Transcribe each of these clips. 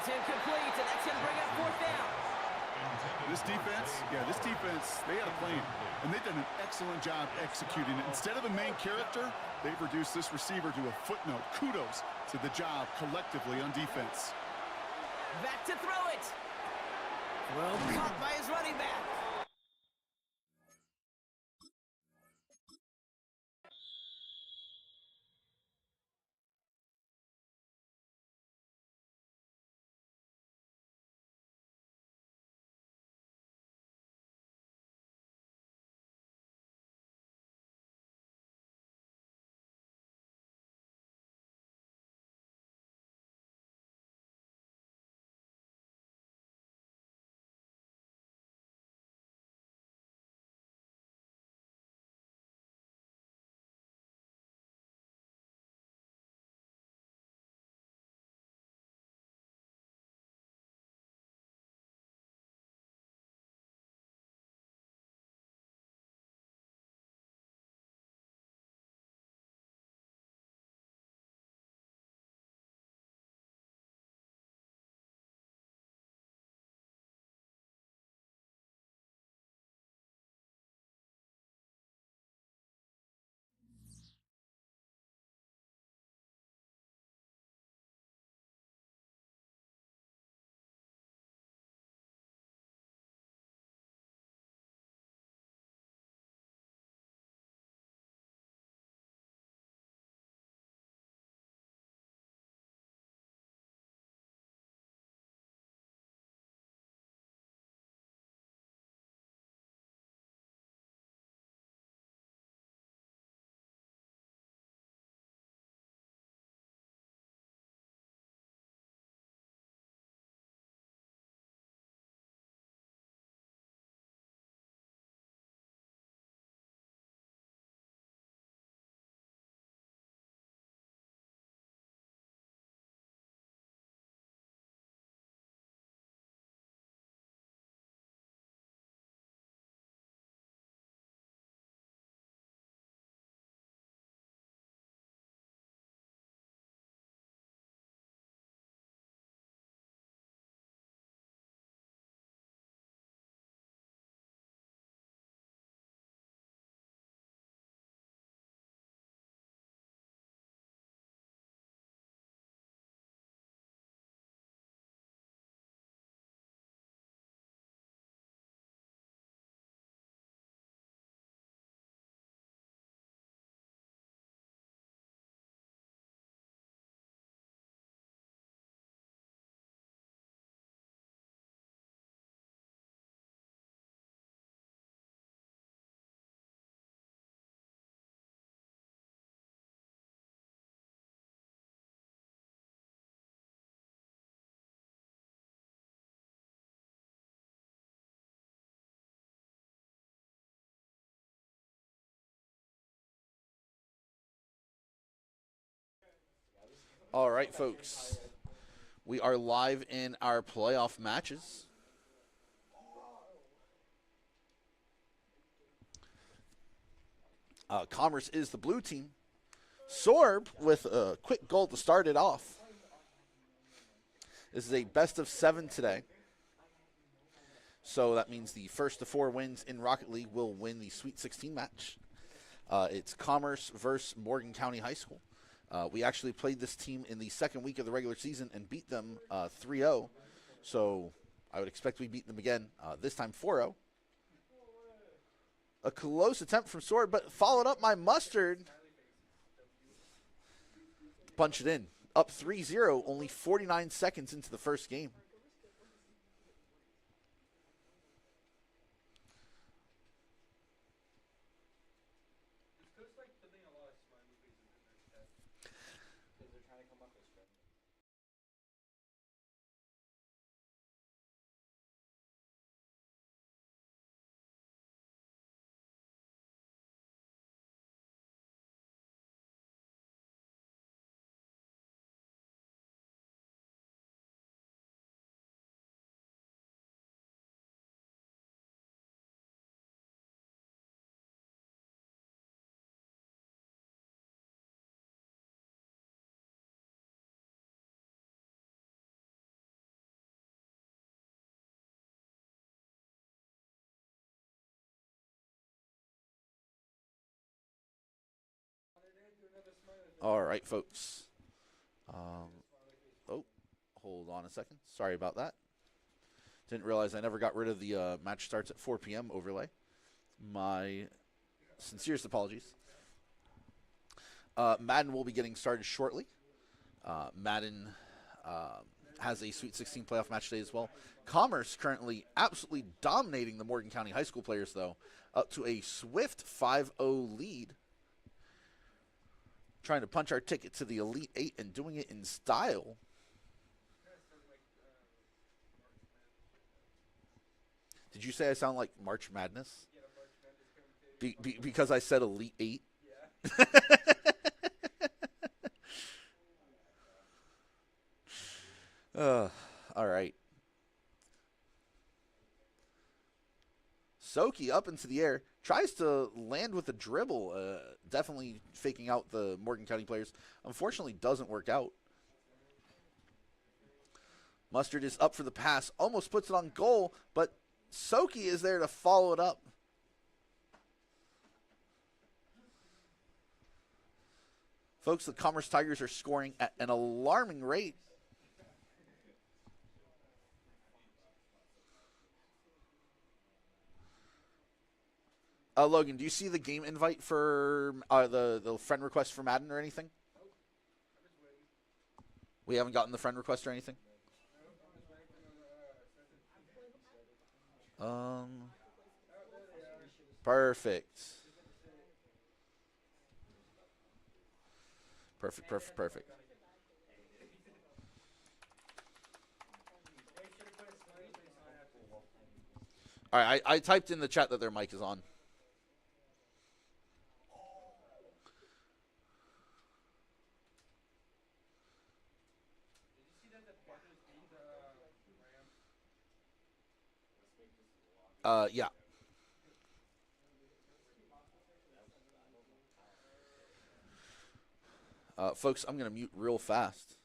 It's incomplete, and that's going to bring up fourth down. This defense, they had a plan, and they've done an excellent job executing it. Instead of a main character, they've reduced this receiver to a footnote. Kudos to the job collectively on defense. Back to throw it. Throw caught by his running back. All right, folks. We are live in our playoff matches. Commerce is the blue team. Sorb with a quick goal to start it off. This is a best of 7 today. So that means the first to 4 wins in Rocket League will win the Sweet 16 match. It's Commerce versus Morgan County High School. We actually played this team in the second week of the regular season and beat them 3-0. So I would expect we beat them again, this time 4-0. A close attempt from Sword, but followed up by Mustard. Punch it in. Up 3-0, only 49 seconds into the first game. All right, folks. Oh, hold on a second. Sorry about that. Didn't realize I never got rid of the match starts at 4 p.m. overlay. My sincerest apologies. Madden will be getting started shortly. Madden has a Sweet 16 playoff match today as well. Commerce currently absolutely dominating the Morgan County High School players, though, up to a swift 5-0 lead. Trying to punch our ticket to the Elite Eight and doing it in style. Did you say I sound like March Madness? Because I said Elite Eight? Yeah. All right. Soki up into the air. Tries to land with a dribble. Definitely faking out the Morgan County players. Unfortunately, doesn't work out. Mustard is up for the pass. Almost puts it on goal, but Soki is there to follow it up. Folks, the Commerce Tigers are scoring at an alarming rate. Logan, do you see the game invite for the friend request for Madden or anything? We haven't gotten the friend request or anything? Perfect. Perfect. All right, I typed in the chat that their mic is on. Yeah. Folks, I'm going to mute real fast.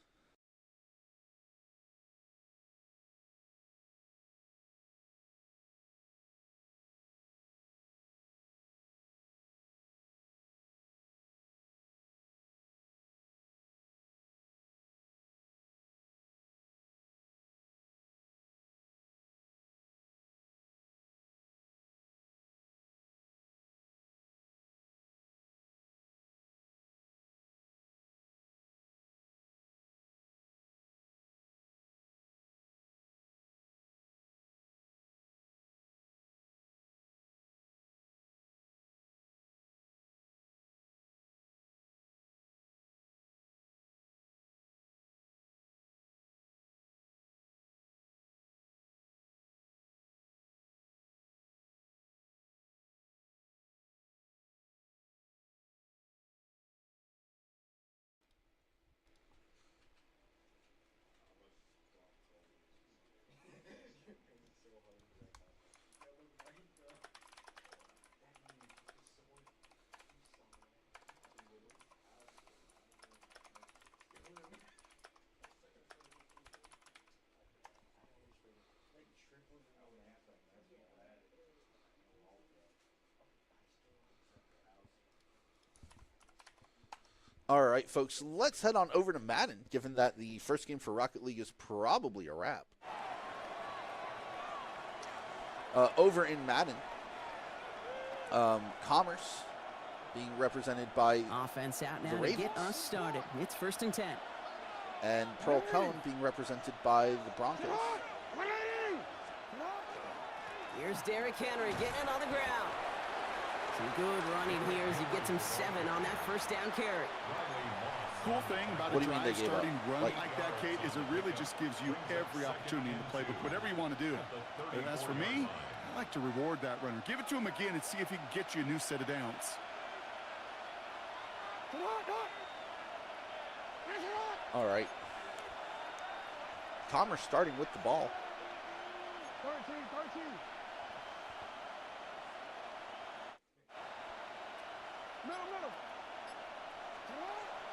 All right, folks, let's head on over to Madden, given that the first game for Rocket League is probably a wrap. Over in Madden, Commerce being represented by Offense out now the to Ravens. get us started. It's 1st and 10. And Pearl Cone being represented by the Broncos. Here's Derrick Henry getting it on the ground. Some good running here as he gets him 7 on that first down carry. Cool thing about What a do you mean drive they gave starting up? run Like that, Kate, is it really just gives you every opportunity in the playbook, whatever you want to do. And as for me, I like to reward that runner. Give it to him again and see if he can get you a new set of downs. All right. Commerce starting with the ball. 13.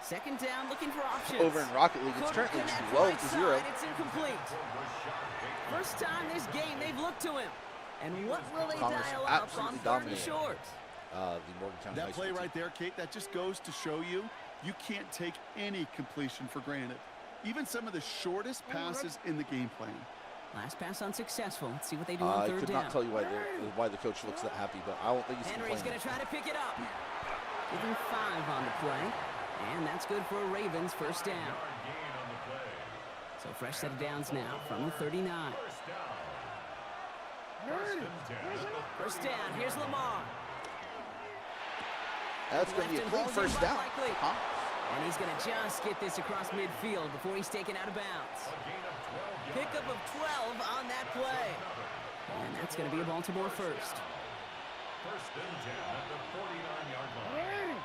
2nd down, looking for options. Over in Rocket League, it's Couldn't currently connect 12 right to side. 0. It's incomplete. First time this game, they've looked to him. And what will they Commerce dial up absolutely on 3rd and dominating. short? The Morgan County High That School play team. right there, Kate, that just goes to show you, you can't take any completion for granted. Even some of the shortest passes in the game plan. Last pass unsuccessful. Let's see what they do on I third could down. not tell you why the coach looks that happy, but I don't think he's Henry's complaining. going to try to pick it up. Give him 5 on the play. And that's good for a Ravens first down. So fresh set of downs now from the 39. First down. Here's Lamar. That's going to be a clean first down. Huh? And he's going to just get this across midfield before he's taken out of bounds. Pickup of 12 on that play. And that's going to be a Baltimore first. First and 10 at the 49-yard line.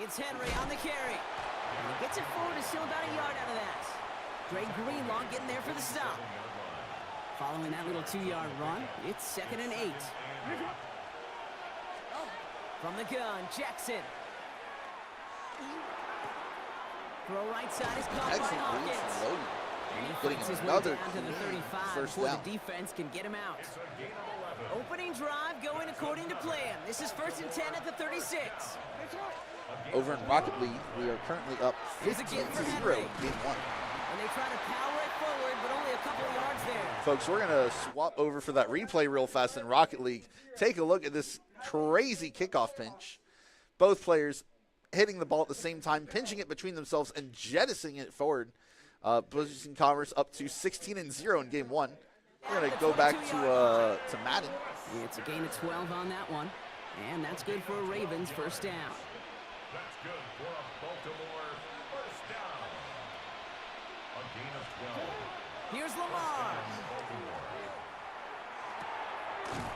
It's Henry on the carry. And he gets it forward, is still about a yard out of that. Greg Greenlaw getting there for the stop. Following that little 2-yard run, it's 2nd and 8. From the gun, Jackson. Throw right side is caught by Excellent read Hawkins. from Logan. And he Getting fights his way another down to the 35 first before down. the defense can get him out. Opening drive going according to plan. This is 1st and 10 at the 36. Over in Rocket League, we are currently up Here's a kid for 15-0 Henry. game 1. And they try to power it forward, but only a couple of yards there. Folks, we're going to swap over for that replay real fast in Rocket League. Take a look at this crazy kickoff pinch. Both players hitting the ball at the same time, pinching it between themselves and jettisoning it forward. Position Commerce up to 16-0 in game 1. We're going to go back to Madden. It's a gain of 12 on that one. And that's good for a Ravens first down. That's good for a Baltimore first down. A gain of 12. Here's Lamar.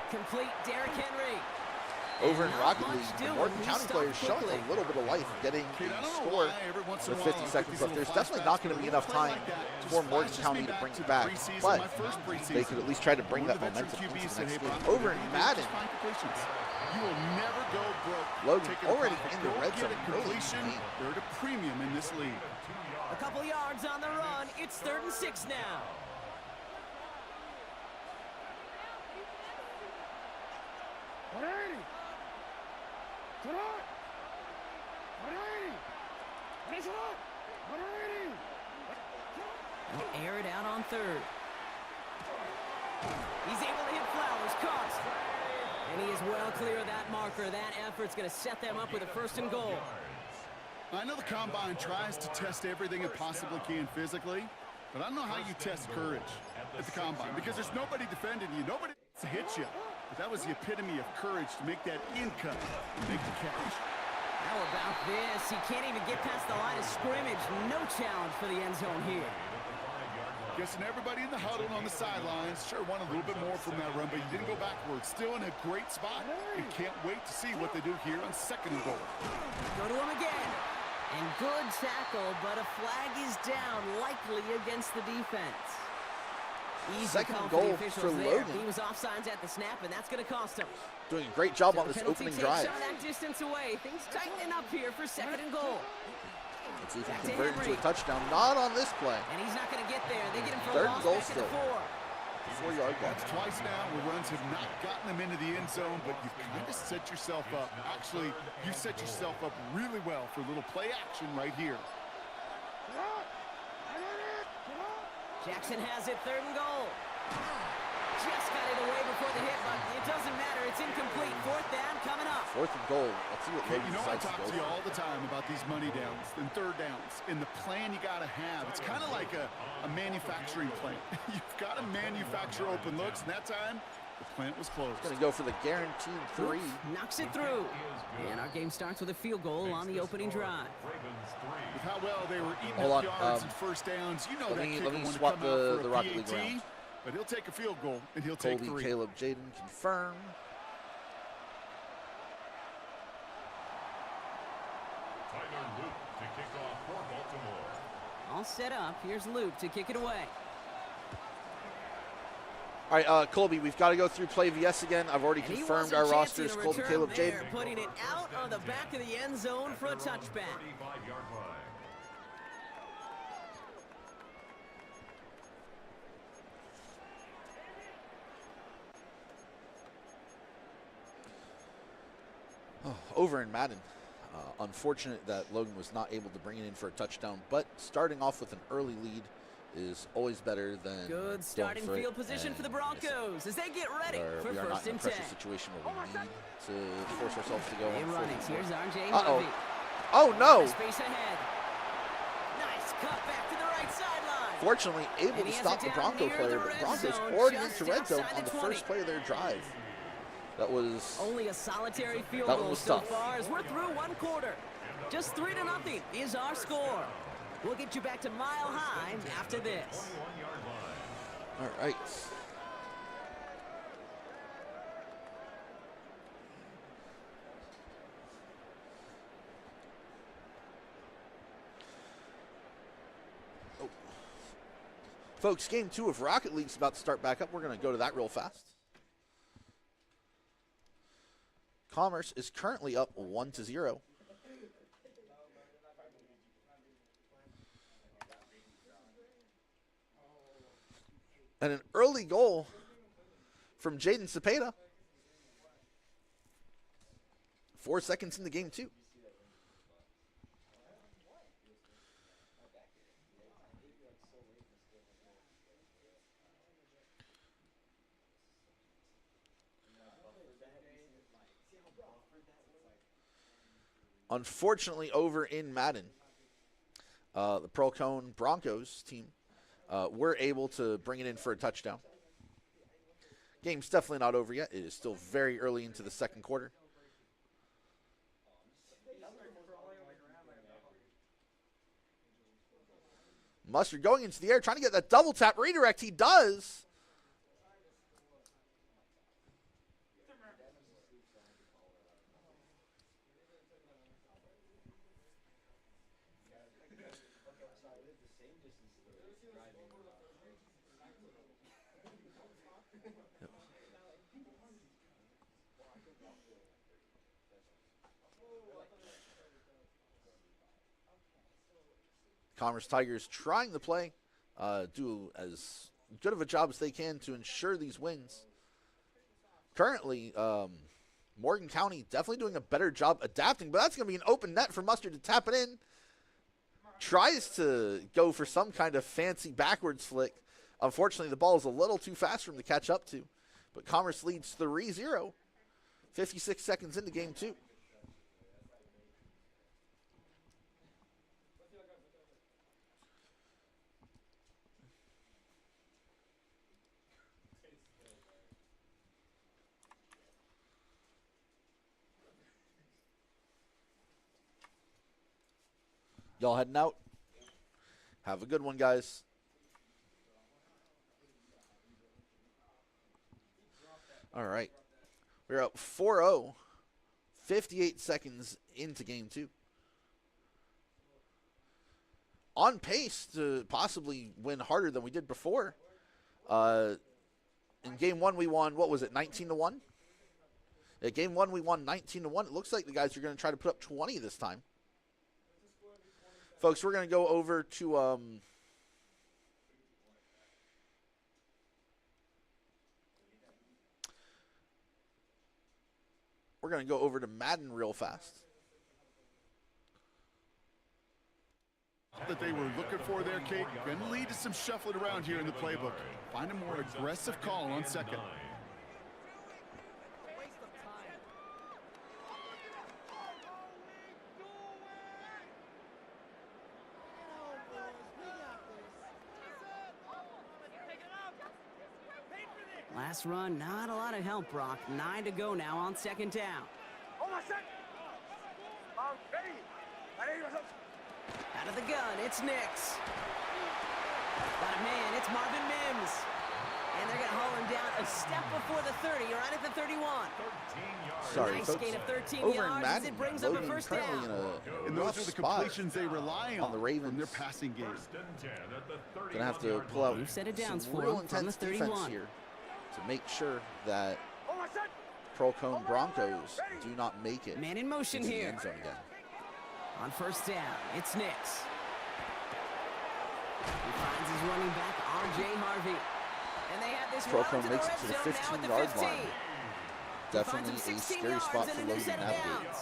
Complete Derrick Henry. Over in Not Rocket much League, the doing. Morgan He County stopped players showing quickly. a little bit of life, getting Kid, I the don't know score why every once in a with while 50 I get seconds these left. little There's definitely not going to be enough flashbacks, time but a little play like that for just Morgan flashes County me to back bring to it the back, preseason, but my first preseason. they could at least try to bring One of that the veteran momentum into QBs the said, next "Hey, game. Brock, Over in you Madden, just find completions. You will never go broke. Logan taking a already profit. in the Go red get zone a early in the completion. game. They're at a premium in this league. A couple yards on the run. It's 3rd and 6 now. They'll air it out on 3rd. He's able to hit Flowers. Caught. And he is well clear of that marker. That effort's going to set them up with a 1st and goal. I know the Combine tries to test everything it possibly can physically, but I don't know how you test courage at the Combine because there's nobody defending you. Nobody to hit you. But that was the epitome of courage to make that in cut and make the catch. How about this? He can't even get past the line of scrimmage. No challenge for the end zone here. Guessing everybody in the huddle and on the sidelines sure wanted a little bit more from that run, but you didn't go backwards. Still in a great spot. And can't wait to see what they do here on 2nd and goal. Go to him again. And good tackle, but a flag is down, likely against the defense. Easy Second call goal for the officials for there. Logan. He was offsides at the snap, and that's going to cost him. Doing a great job So on the this penalty opening takes drive. on that distance away. Things tightening up here for 2nd and goal. Let's see if he Back can to convert into Henry. a touchdown. Not on this play. And he's not going to get there. They get him for 3rd a and loss goal back at the still. 4. 4-yard goal. That's twice now where runs have not gotten them into the end zone, but you've kind of set yourself up. Actually, you set yourself up really well for a little play action right here. Jackson has it, 3rd and goal. Just got it away before the hit, but it doesn't matter. It's incomplete. 4th down coming up. 4th and goal. Let's see what Hey, Logan you know I decides talk to to go you for. all the time about these money downs and 3rd downs and the plan you got to have. It's kind of like a manufacturing plant. You've got to manufacture open looks, and that time the plant was closed. Going to go for the guaranteed 3. Knocks it through. And our game starts with a field goal on the opening drive. With how well they were eating Hold up on, yards and first downs, you know let that me- kicker let me wanted to swap come out the for a Rocket League PAT, round. but he'll take a field goal and he'll take Colby, 3. Caleb, Jaden confirm. Tyler Luke to kick off for Baltimore. All set up. Here's Luke to kick it away. All right, Colby, we've got to go through Play VS again. I've already And he confirmed wasn't our chancing rosters. a Colby, return Caleb, there, Jaden. putting it out of the back of the end zone for a touchback. 35-yard line. over in Madden. Unfortunate that Logan was not able to bring it in for a touchdown, but starting off with an early lead is always better than Good starting field position for the Broncos as they get ready for we are not first in a and 10. pressure situation where we need to force ourselves to go They on run it. fourth. Here's RJ Uh-oh. Harvey. Oh, no. Space ahead. Nice cut back to the right sideline. Fortunately, able And to he has stop it the down Bronco near player, the but red Broncos zone, already just into red zone outside on the the 20. first play of their drive. That was Only a solitary field That one goal was so tough. far as we're through one quarter. Just 3-0 is our score. We'll get you back to Mile High after this. all right. Oh. Folks, game 2 of Rocket League's about to start back up. We're going to go to that real fast. Commerce is currently up 1-0. And an early goal from Jaden Cepeda. 4 seconds in the game, too. Unfortunately, over in Madden, the Pearl Cone Broncos team were able to bring it in for a touchdown. Game's definitely not over yet. It is still very early into the second quarter. Mustard going into the air, trying to get that double tap redirect. He does. Commerce Tigers trying to play, do as good of a job as they can to ensure these wins. Currently, Morgan County definitely doing a better job adapting, but that's going to be an open net for Mustard to tap it in. Tries to go for some kind of fancy backwards flick. Unfortunately, the ball is a little too fast for him to catch up to. But Commerce leads 3-0, 56 seconds into game 2. Y'all heading out? Have a good one, guys. All right. We're up 4-0, 58 seconds into game 2. On pace to possibly win harder than we did before. In game 1, we won, what was it, 19-1? At game 1, we won 19-1. It looks like the guys are going to try to put up 20 this time. Folks, we're going to go over to Madden real fast. That they were looking for there, Kate. Going to lead to some shuffling around here in the playbook. Find a more aggressive call on second. Last run, not a lot of help, Brock. 9 to go now on second down. Out of the gun, it's Nix. Got a man, it's Marvin Mims. And they're going to haul him down a step before the 30, right at the 31. Sorry, Nice folks. gain of 13 Over yards in as Madden, it brings up a Logan first currently down. in And a those rough are the spot completions they rely on the Ravens. from their passing game. Gonna have to pull out We've set it down some for real him from the intense defense 31. here to make sure that Pearl Cone Broncos do not make it Man in motion into the here. end zone again. On first down, it's Nix. He finds his running back, R.J. Harvey. And they have this Pearl run Cone to makes the it to the red zone now at the 15-yard 15. line. Definitely a scary spot for Logan to navigate.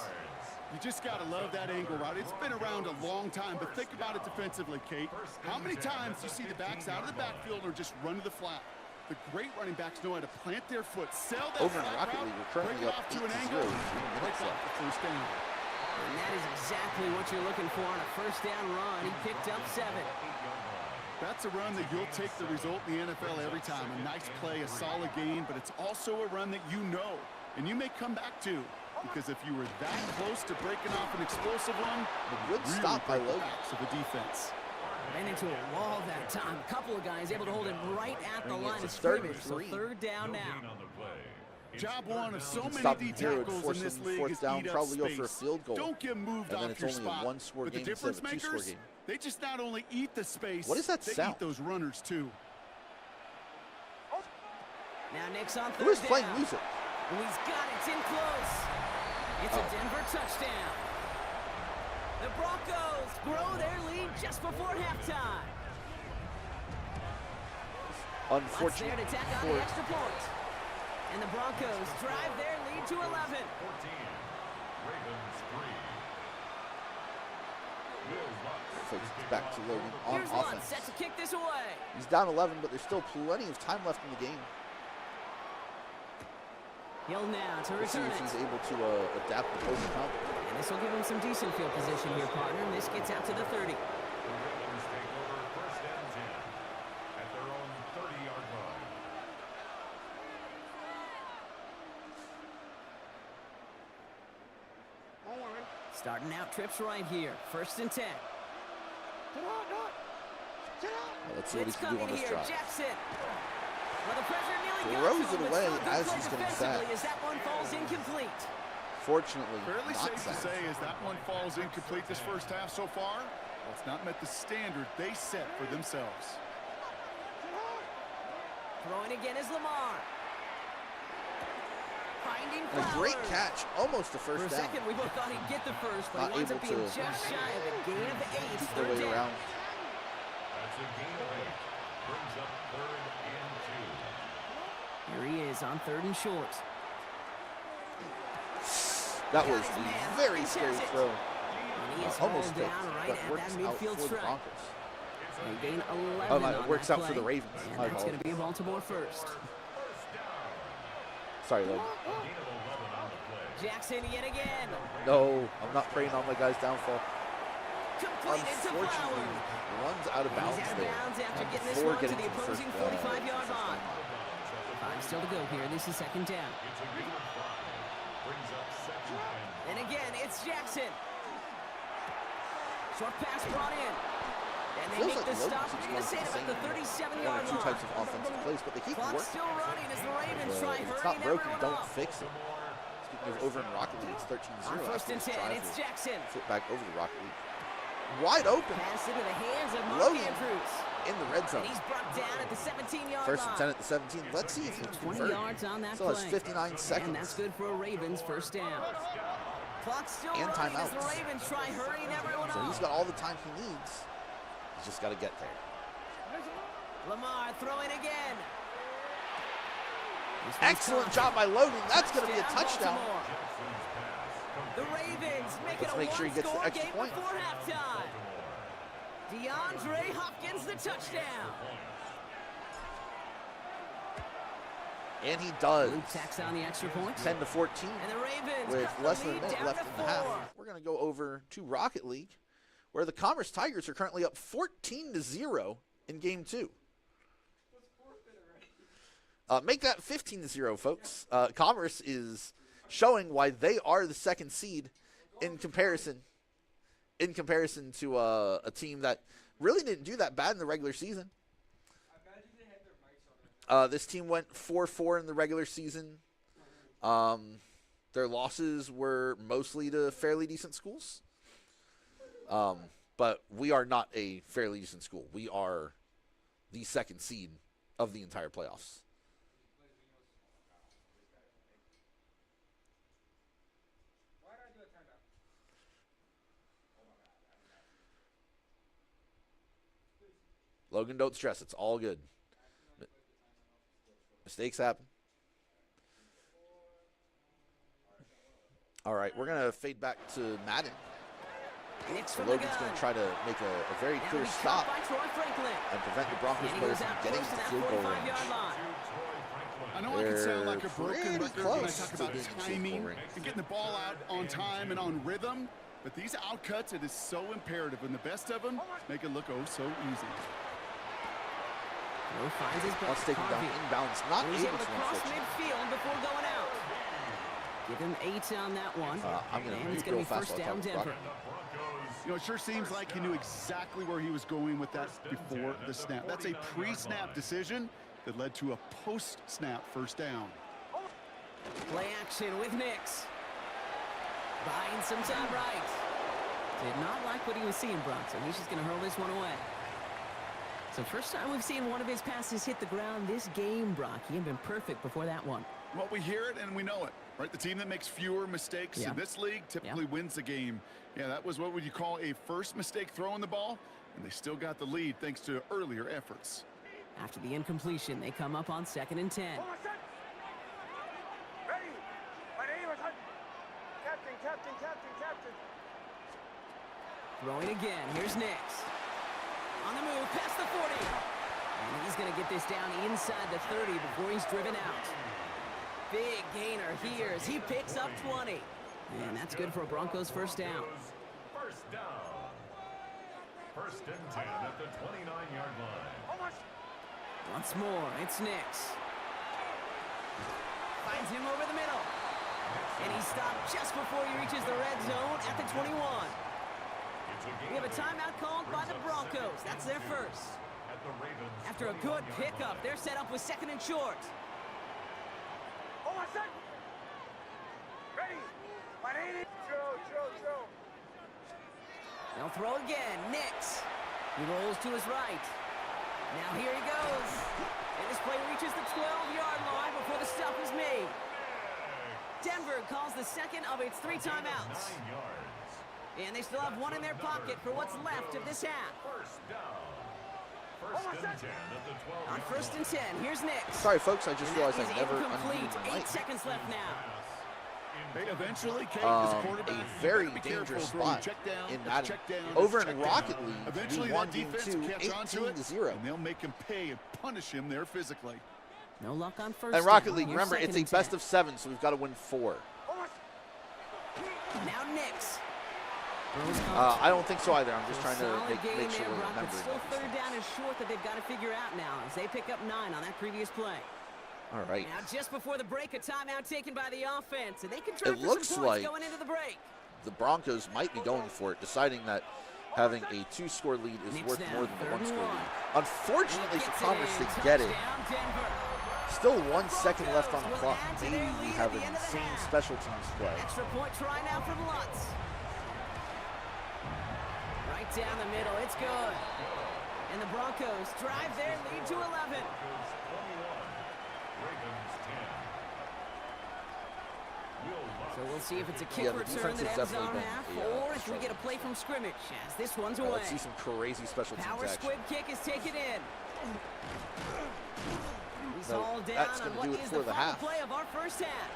You just got to love that angle route. It's been around a long time, but think about it defensively, Kate. How many times do you see the backs out of the backfield or just run to the flat? The great running backs know how to plant their foot, sell that Over in flat Rocket route, League, we're currently break it up off to 8-0 an with angle, 3 minutes break off left. the first down. And that is exactly what you're looking for on a first down run. He picked up 7. That's a run that you'll take the result in the NFL every time. A nice play, a solid gain, but it's also a run that you know, and you may come back to, because if you were that close to breaking off an explosive one, A good really stop by break the Logan. backs of the defense. Ran into a wall that time. A couple of guys able to hold him right at the line of It's 3rd scrimmage. and So 3. third down now. Job one of so many Stop D him here would tackles force in this him league 4th is down, eat up probably go for a space. field goal. Don't get moved And then off it's your only a spot. one-score But the game instead of difference a two-score makers, game. they just not only eat the space, What is that they sound? eat those runners too. Now Nick's on 3rd Who is down. playing music? And he's got it. It's in close. It's a Denver touchdown. The Broncos grow their lead just before halftime. What's Unfortunate there to tack on for the extra point? And the Broncos drive their lead to 11. 14. Ravens 3. Will Lutz folks, it's back to Logan on Here's one offense. set to kick this away. He's down 11, but there's still plenty of time left in the game. Hill now to We'll see return if he's it. able to adapt the opposing count. And this will give him some decent field position here, partner. And this gets out to the 30. The Ravens take over 1st and 10 at their own 30-yard line. Starting out trips right here. 1st and 10. Let's see what he Blitz can do on coming this here. drive. Jackson. Well, the pressure nearly Throws got to him, it but away still a good as play he's getting defensively sacked. as that one falls incomplete. Fortunately, Fairly not safe to sacked. say as that one falls incomplete this first half so far. Well, it's not met the standard they set for themselves. Throwing again is Lamar. Finding A Flowers. great catch, almost a For first a down. second, we both thought he'd get the first, but Not he winds up able being to just shy of a gain of 8. Keep their Third way down. around. That's a gain of 8. Brings up 3rd and 2. Here he is on 3rd and short. That was Got his a man. very He scary tears it. throw. And he is Almost hauled picked, down right but at works that out midfield for the stripe. Broncos. They gain 11 Oh, my, on it works that out for the play, Ravens. And My that's going to apologies. be Baltimore first. Sorry, Logan. A gain of 11 on the play. Jackson yet again. No, I'm not praying on my guy's downfall. Completed to Unfortunately, Flowers. runs out of bounds He's out of there. bounds after And getting this before one to getting the to the first, opposing 45-yard first line. down. 5 still to go here. This is 2nd down. It's a gain of 5. Brings up 2nd and And again, it's Jackson. Short pass brought in. And they Feels make like the Logan stop. keeps You're going to going say for it the about the same 37-yard one or two line. types of offensive plays, but they keep Clock's working. still running as the Ravens If try it's hurrying not broken, everyone don't up. fix it. Speaking of over in Rocket League, it's 13-0. On 1st after and this 10, drive it's will Jackson. flip back over to Rocket League. Wide open Pass into the hands of Mark Logan. Andrews. in the red zone. And he's brought down at the 17-yard 1st and 10 line. at the 17. Let's see if he can 20 convert. yards on that Still play. has 59 seconds. And that's good for a Ravens first down. Clock's still And running as the timeouts. Ravens try hurrying everyone So up. he's got all the time he needs. He's just got to get there. Lamar throwing again. This one's Excellent caught. job by Logan. That's going to be a Touchdown, touchdown. Baltimore. The Ravens make Let's it a make sure he gets the one-score extra game point. before halftime. DeAndre Hopkins the touchdown. And he does. Luke tacks on the extra point. 10 to 14 And the Ravens with cut the less than a lead minute down left to in the half. 4. We're going to go over to Rocket League, where the Commerce Tigers are currently up 14-0 in Game 2. Make that 15-0, folks. Commerce is showing why they are the second seed in comparison to a team that really didn't do that bad in the regular season. This team went 4-4 in the regular season. Their losses were mostly to fairly decent schools. But we are not a fairly decent school. We are the second seed of the entire playoffs. Logan, don't stress. It's all good. Mistakes happen. All right, we're going to fade back to Madden. Knicks So from the Logan's gun. going to try to make a very Now clear he's stop caught by Troy Franklin. and prevent the Broncos And he players goes from out getting close to to that field goal 45-yard range. line. I know I can sound like a They're broken pretty record when I close talk to about being in field timing goal range. and getting the ball out on time and on rhythm, but these outcuts, it is so imperative, and the best of them make it look oh so easy. Lowe finds his Once taken down inbounds, not He's able able to to cross unfortunately. midfield before going out. Give him 8 on that one. I'm going and it's to going go to be fast first down Denver. You know, it sure seems like he knew exactly where he was going with that before the snap. That's a pre-snap decision that led to a post-snap first down. Play action with Nix. Buying some time right. Did not like what he was seeing, Brock, so he's just going to hurl this one away. So first time we've seen one of his passes hit the ground this game, Brock. He had been perfect before that one. Well, we hear it and we know it, right? The team that makes fewer mistakes in this league typically wins the game. Yeah, that was what would you call a first mistake throwing the ball, and they still got the lead thanks to earlier efforts. After the incompletion, they come up on 2nd and 10. Ready. My name is Captain. Throwing again. Here's Nix. On the move, past the 40. And he's going to get this down inside the 30 before he's driven out. Big gainer here as he picks up 20. And that's good for a Broncos first down. First down. First and 10 at the 29-yard line. Once more, it's Nix. Finds him over the middle. And he stopped just before he reaches the red zone at the 21. We have a timeout called by the Broncos. That's their first. After a good pickup, they're set up with 2nd and short. Ready. My name is Joe. They'll throw again. Nix. He rolls to his right. Now here he goes. And this play reaches the 12-yard line before the stop is made. Denver calls the second of its 3 timeouts. And they still have one in their pocket for what's left of this half. First down. First and 10 at the 12. On 1st and 10, here's Nix. Sorry, folks, I just realized I He's never incomplete. unmuted my 8 mic. seconds left now. Hey, eventually, Kate, as quarterback, A very you better be dangerous careful throwing spot check down, in Madden. check down, Over check in down. Rocket League, Eventually, we that won defense game will 2, catch on to it, 18-0. and they'll make him pay and punish him there physically. No luck on first And Rocket down. League, Here's remember, 2nd it's a and 10. best of 7, so we've got to win 4. Now Nix. I don't think so either. I'm just trying to Solid make gain sure there, we're Brock, but remembering. still 3rd down is short that they've got to figure out now as they pick up 9 on that previous play. All right. Now just before the break, a timeout taken by the offense, and they can try It for looks some points like going into the break. The Broncos might be going for it, deciding that having a 2-score lead is Nix worth now, more than the 3rd and 1-score 1. lead. Unfortunately for Gets Commerce, in. they get it. Touchdown, Denver. Still 1 second left on the Broncos clock. will add to Maybe their we lead have at the an end of the insane half. special teams play. Extra point try now from Lutz. Right down the middle, it's good. And the Broncos drive their lead to 11. Ravens 21. So we'll see if it's a kick Yeah, the return defense that has ends definitely on been half, a, or if we struggle. get a play from scrimmage as this one's All right, away. let's see some crazy special teams Power action. squib kick is taken in. He's So hauled down that's on gonna what do it is for the the final half. play of our first half.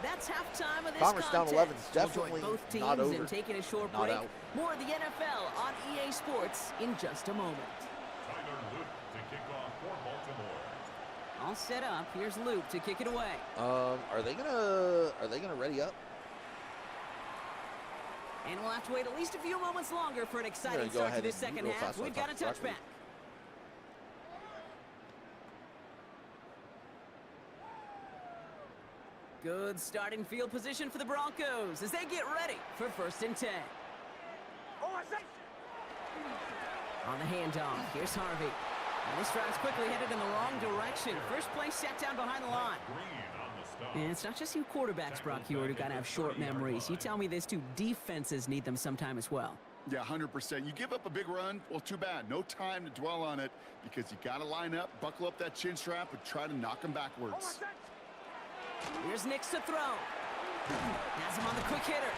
That's halftime of this Commerce down contest. 11, We'll definitely join both teams not over, in taking a short not break. out. More of the NFL on EA Sports in just a moment. Tyler Luke to kick off for Baltimore. All set up. Here's Luke to kick it away. Are they gonna ready up? And we'll have to wait at least a few moments longer for an exciting go start to ahead this and second real half. fast while We've I got a talk to Rocket touchback. Good starting field position for the Broncos as they get ready for 1st and 10. On the handoff, here's Harvey. And this drive's quickly headed in the wrong direction. First play set down behind the line. Green on the stop. And it's not just you quarterbacks, Brock Hewitt, who gotta have short memories. You tell me this too, defenses need them sometime as well. Yeah, 100%. You give up a big run, well, too bad. No time to dwell on it because you got to line up, buckle up that chin strap, and try to knock them backwards. Here's Nix to throw. Has him on the quick hitter.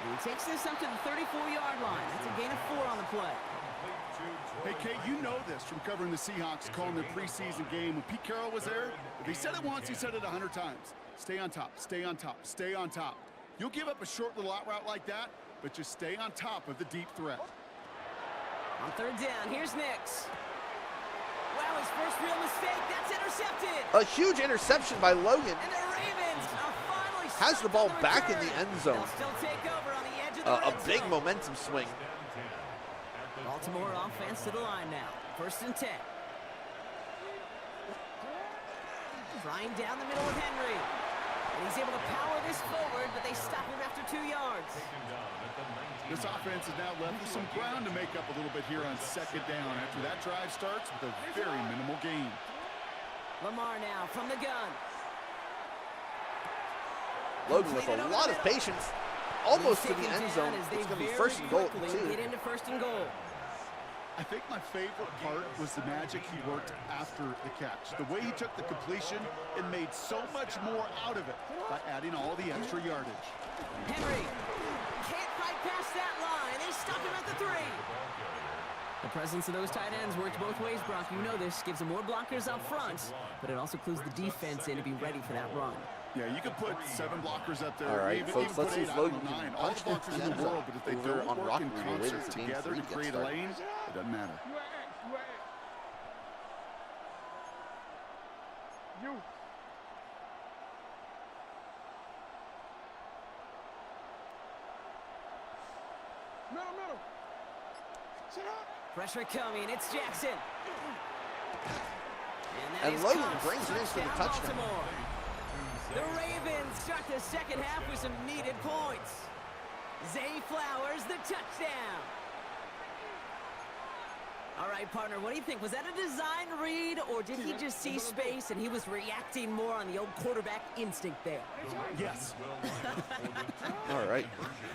And he takes this up to the 34-yard line. That's a gain of 4 on the play. Hey, Kate, you know this from covering the Seahawks, calling their preseason game. When Pete Carroll was there, if he said it once, he said it 100 times. Stay on top, stay on top, stay on top. You'll give up a short little out route like that, but just stay on top of the deep threat. On third down, here's Nix. Wow, his first real mistake. That's intercepted. A huge interception by Logan. And the Ravens are finally Has the ball back in return. the end zone. They'll still take over on the edge of the A red big zone. momentum swing. Baltimore offense to the line now. 1st and 10. Flying down the middle with Henry. And he's able to power this forward, but they stop him after 2 yards. This offense is now left with some ground to make up a little bit here on 2nd down after that drive starts with a very minimal gain. Lamar now from the gun. Logan with a lot of patience. Almost to the end zone. It's going to be 1st and goal at 2. Get into 1st and goal. I think my favorite part was the magic he worked after the catch. The way he took the completion and made so much more out of it by adding all the extra yardage. Henry can't fight past that line. They stop him at the 3. The presence of those tight ends works both ways, Brock. You know this. Gives them more blockers up front, but it also clues the defense in to be ready for that run. Yeah, you could put 7 blockers up there. All right, even, folks, even let's put see 8, if Logan 9. can All punch the blockers this in the thing world, but if they over don't on work Rocket in League. We're waiting concert for game together 3 to to get create a started. lane, it doesn't matter. You. Middle. Sit up. Pressure coming. It's Jackson. that And is Logan caught. brings it in for the touchdown. Baltimore. The Ravens start the 2nd half with some needed points. Zay Flowers, the touchdown. All right, partner, what do you think? Was that a design read, or did he just see space and he was reacting more on the old quarterback instinct there? Yes. All right.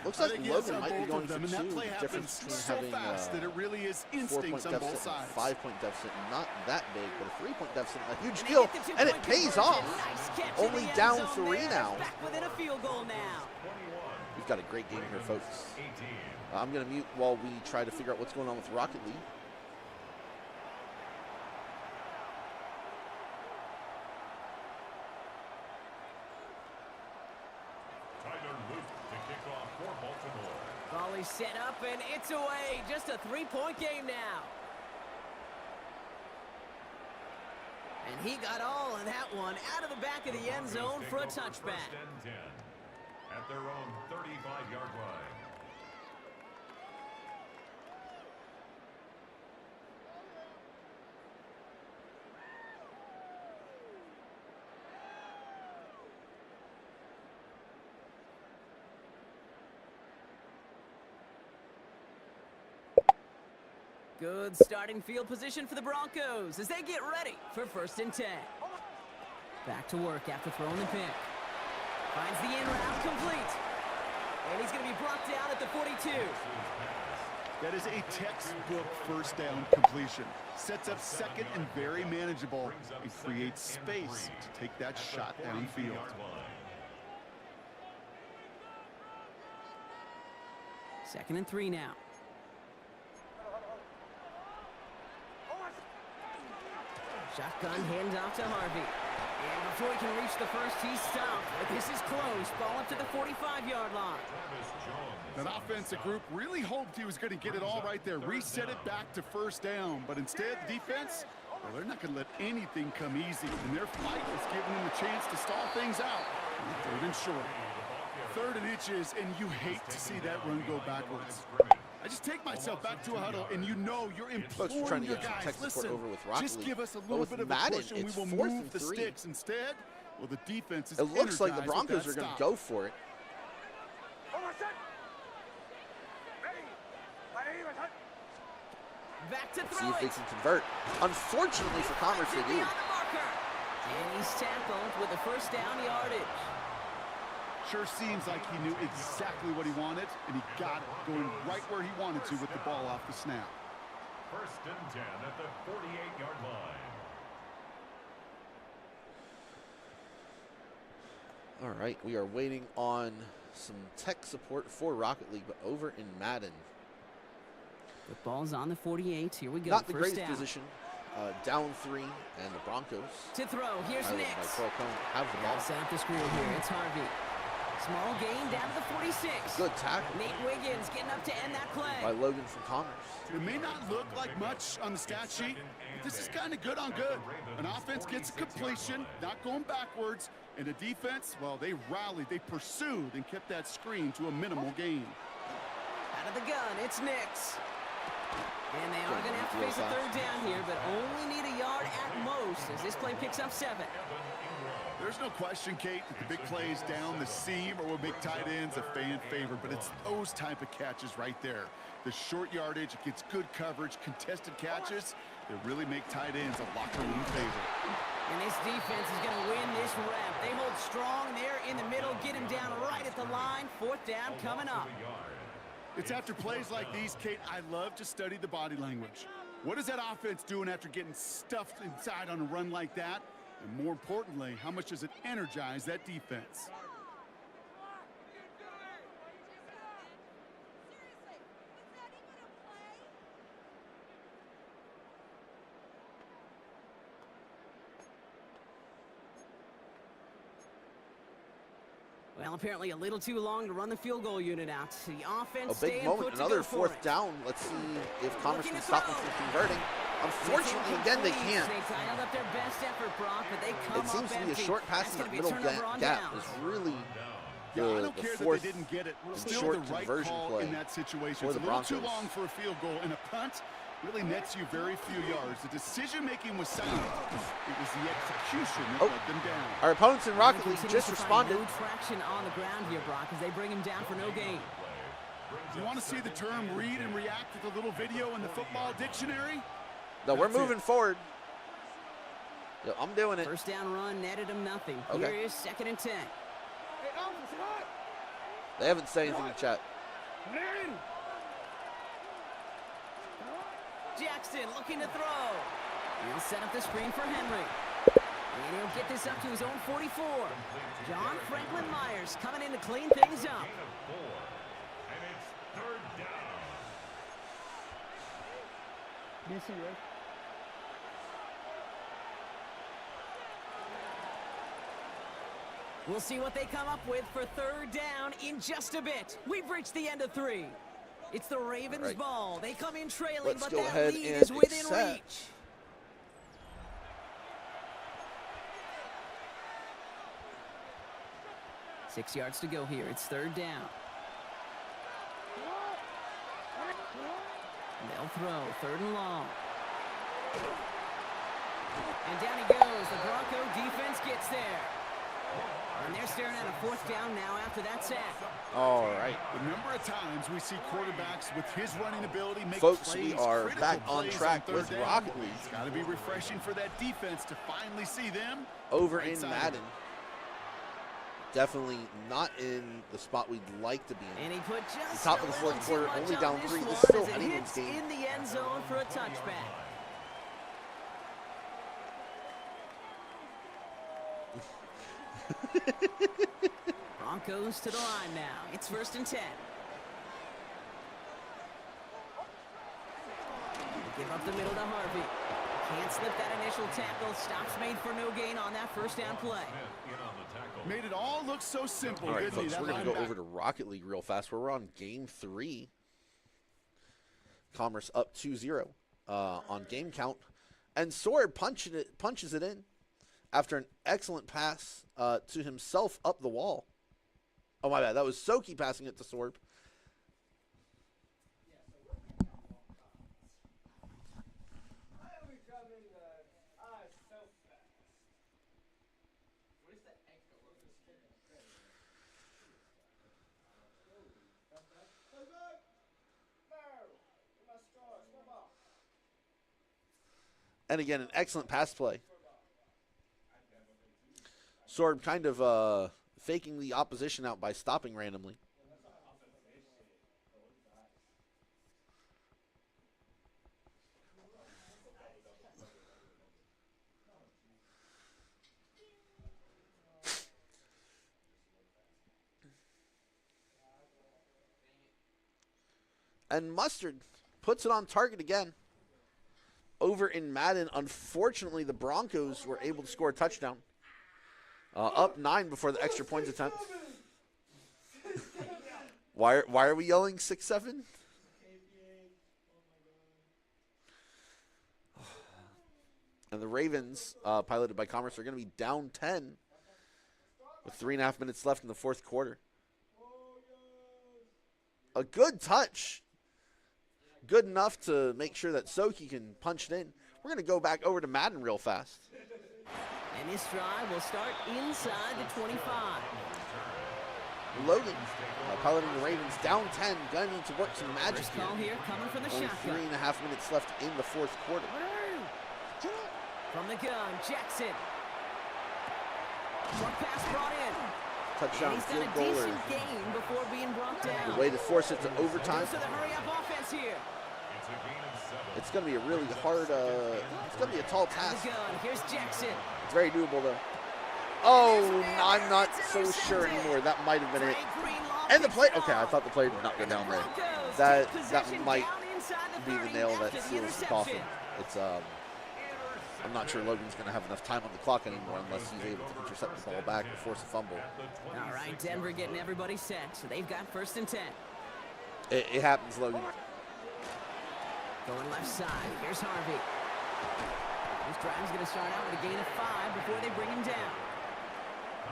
Looks I like think yes Logan on might be both going of for them, and that 2. play Difference happens between so having fast that it really is 4-point instincts on both deficit and sides. 5-point deficit. Not that big, but a 3-point deficit. A huge And they deal, get the and it 2-point pays conversion. off. Nice catch in Only the end down zone 3 there. now. Back within a field goal now. We've got a great game here, folks. I'm going to mute while we try to figure out what's going on with Rocket League. Ball is set up, and it's away. Just a 3-point game now. And he got all of that one out of the back of the end zone for a touchback. At their own 35-yard line. Good starting field position for the Broncos as they get ready for 1st and 10. Back to work after throwing the pick. Finds the in route complete. And he's going to be brought down at the 42. That is a textbook 1st down completion. Sets up 2nd and very manageable and creates space to take that shot downfield. 2nd and 3 now. Shotgun handoff to Harvey. And before he can reach the first, he's stopped. But this is close. Ball up to the 45-yard line. That offensive group really hoped he was going to get it all right there. Reset it back to 1st down. But instead, the defense, well, they're not going to let anything come easy. And their fight was giving them a chance to stall things out. 3rd and short. 3rd and inches, and you hate to see that run go backwards. I just take myself back to a huddle, and you know you're Folks are trying imploring to your get some guys, tech support listen, over with Rocket just League. give us a But little with bit of Madden, a push, and we it's will 4th move and the 3. sticks. Instead, well, the defense is It looks like the energized with Broncos that are going to stop. go for it. Back to See throw if they it. can convert. Unfortunately for Commerce, they do. Beyond the marker. And he's tackled with a 1st down yardage. Sure seems like he knew exactly what he wanted, and he got it, going right where he wanted to with the ball off the snap. 1st and 10 at the 48-yard line. All right, we are waiting on some tech support for Rocket League, but over in Madden. The ball's on the 48. Here we go. Not the 1st greatest down. position. down 3, and the Broncos, To throw, here's highlighted by Nix. Carl Cohn, have the ball. Set up the screen here. It's Harvey. Small gain down to the 46. Good tackle Nate Wiggins getting up to end that play. by Logan from Commerce. It may not look like much on the stat sheet, but this is kind of good on good. An offense gets a completion, not going backwards, and the defense, well, they rallied, they pursued, and kept that screen to a minimal gain. Out of the gun, it's Nix. And they are going to have to face a third down here, but only need a yard at most as this play picks up 7. There's no question, Kate, that the big plays down the seam or what make tight ends a fan favorite, but it's those type of catches right there. The short yardage, it gets good coverage, contested catches, that really make tight ends a locker room favorite. And this defense is going to win this rep. They hold strong there in the middle, get him down right at the line. 4th down coming up. It's after plays like these, Kate, I love to study the body language. What is that offense doing after getting stuffed inside on a run like that? And more importantly, how much does it energize that defense? Well, apparently a little too long to run the field goal unit out. The offense A big staying moment, put to another go for 4th it. down. Let's see if Commerce Looking can to stop them throw. from converting. Unfortunately, again, they can't. They dialed up their best effort, Brock, but they come It seems up to be a empty. short pass That's in that gonna be a middle turnover on gap downs. is really Yeah, I the don't care that 4th they didn't get it. Still short the right conversion call play in that situation. for It's the a little too Broncos. long for a field goal, and a punt really nets you very few yards. The decision-making was sound. It was the execution that let them down. Our opponents in Rocket League Continues just to find responded. No traction on the ground here, Brock, as they bring him down for no gain. You want to see the term read and react with a little video in the football dictionary? No, we're That's it. moving forward. Yeah, I'm doing it. First down run netted him nothing. Okay. Here is 2nd and 10. Hey, Alpha's hot. They haven't said anything in chat. Madden. Jackson looking to throw. He'll set up the screen for Henry. And he'll get this up to his own 44. John Franklin Myers coming in to clean things up. Gain of 4. And it's 3rd down. DC, right? We'll see what they come up with for 3rd down in just a bit. We've reached the end of 3. It's the Ravens' Right. ball. They come in trailing, Let's but go that ahead lead and is within accept. reach. Six yards to go here. It's 3rd down. They'll throw. 3rd and long. And down he goes. The Bronco defense gets there. And they're staring at a 4th down now after that sack. All right. The number of times we see quarterbacks with his running ability make Folks, plays, we are critical back on plays track third with down. Rocket League. It's got to be refreshing for that defense to finally see them Over right in side. Madden. Definitely not in the spot we'd like to be in. And he put just Top a of the little 4th too quarter, much only on down this 3. This one is still as it anyone's hits game. in the end zone for a touchback. Broncos to the line now. It's 1st and 10. Give up the middle to Harvey. Can't slip that initial tackle. Stops made for no gain on that 1st down play. In on the tackle. Made it all look so simple, All right, didn't he? folks, That we're going to go linebacker. over to Rocket League real fast. We're on Game 3. Commerce up 2-0 on game count. And Sword punches it in after an excellent pass to himself up the wall. Oh, my bad. That was Soki passing it to Sorb. And again, an excellent pass play. Sorb kind of faking the opposition out by stopping randomly. And Mustard puts it on target again. over in Madden, unfortunately, the Broncos were able to score a touchdown. Up 9 before the extra points attempt. Why are we yelling 6-7? And the Ravens, piloted by Commerce, are going to be down 10 with 3.5 minutes left in the fourth quarter. A good touch. Good enough to make sure that Soki can punch it in. We're going to go back over to Madden real fast. And this drive will start inside the 25. Logan, piloting the Ravens, down 10, gunning to work some magic First call here coming from the Only shotgun. 3.5 minutes left in the fourth quarter. From the gun, Jackson. Short pass brought in. Touchdown, And he's field got a goal. decent gain before being brought down. The way to force it to overtime. Goes to the hurry-up offense here. It's going to be a really hard, it's going to be a tall Out of task. the gun, here's Jackson. It's very doable, though. Oh, I'm not so sure anymore. That might have been it. Drake Green long And the gets play, down. okay, I thought the play did not go And the down there. Broncos That take possession might down inside the be the 30 nail after that the seals the interception. coffin. It's, I'm not sure Logan's going to have enough time on the clock anymore unless he's able to intercept the ball back or force a fumble. All right, Denver getting everybody set, so they've got 1st and 10. It happens, Logan. Going left side, here's Harvey. This drive's going to start out with a gain of 5 before they bring him down.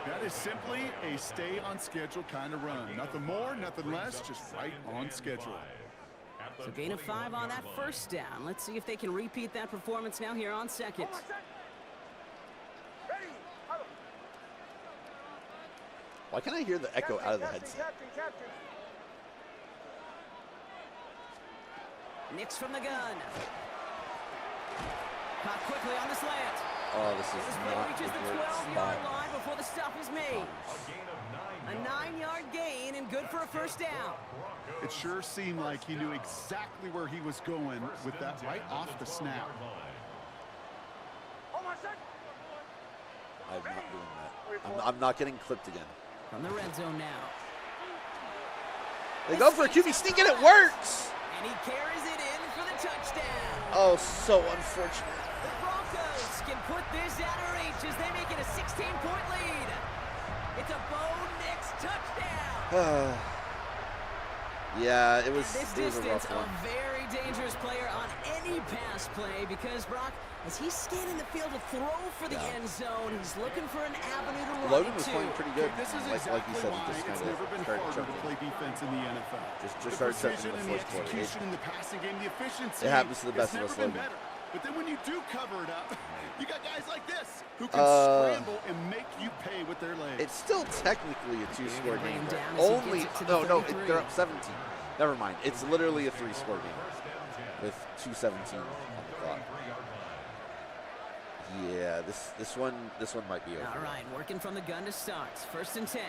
That is simply a stay on schedule kind of run. Nothing more, nothing less, just right on schedule. So gain of 5 on that first down. Let's see if they can repeat that performance now here on second. Why can't I hear the echo out of the headset? Nix from the gun. Caught quickly on the slant. Oh, this This is play not reaches the a great 12-yard spot. line before the stop is made. A 9-yard gain and good for a first down. It sure seemed like he knew exactly where he was going with that right off the snap. I'm not doing that. I'm not getting clipped again. From the red zone now. They go for a QB sneak and it works! And he carries it in for the touchdown. Oh, so unfortunate. The Broncos can put this out of reach as they make it a 16-point lead. It's a Bo Nix touchdown. Yeah, it was, This it was a distance, rough one. a very dangerous player on any pass play because, Brock, as he's scanning the field to throw for the end zone, he's looking for an avenue to run Logan was into. playing pretty good. This is like exactly you said, he why just it's kind never been of started harder to choking. play defense in the NFL. Just the started choking precision in the and the fourth quarter. execution in the passing game, the efficiency. It happens to the best of has us, never been Logan. better. But then when you do cover it up, you got guys like this who can scramble and make you pay with their legs. It's still technically a 2-score bring game. him down as but he Only, gets it to the no, 33. they're up 17. Never mind. It's literally a 3-score game with 2:17 on the clock. Yeah, this one might be over. All right, working from the gun to start. 1st and 10.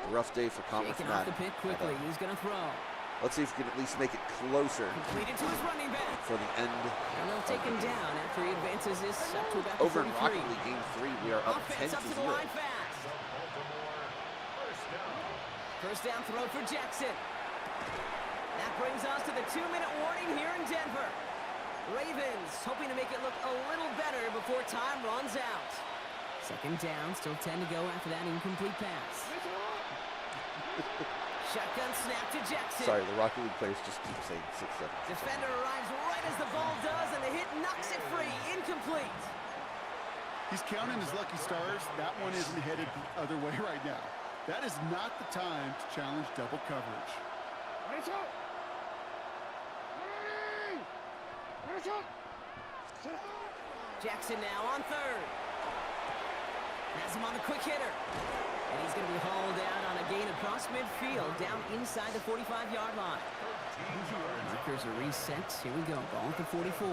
Rough day for Commerce Taking off the Madden. pick quickly. He's going to throw. Let's see if we can at least make it closer Completed to his running back. for the end. And they'll take him down after he advances this up to about the Over in 43. Rocket League Game 3, we are up 10 Offense up to to the 0. line fast. First down throw for Jackson. That brings us to the 2-minute warning here in Denver. Ravens hoping to make it look a little better before time runs out. 2nd down, still 10 to go after that incomplete pass. Shotgun snap to Jackson. Sorry, the Rocket League players just keep saying 6-7. Defender arrives right as the ball does, and the hit knocks it free. Incomplete. He's counting his lucky stars. That one isn't headed the other way right now. That is not the time to challenge double coverage. Jackson now on 3rd. Has him on the quick hitter. And he's going to be hauled down on a gain across midfield, down inside the 45-yard line. Markers are reset. Here we go. Ball at the 44.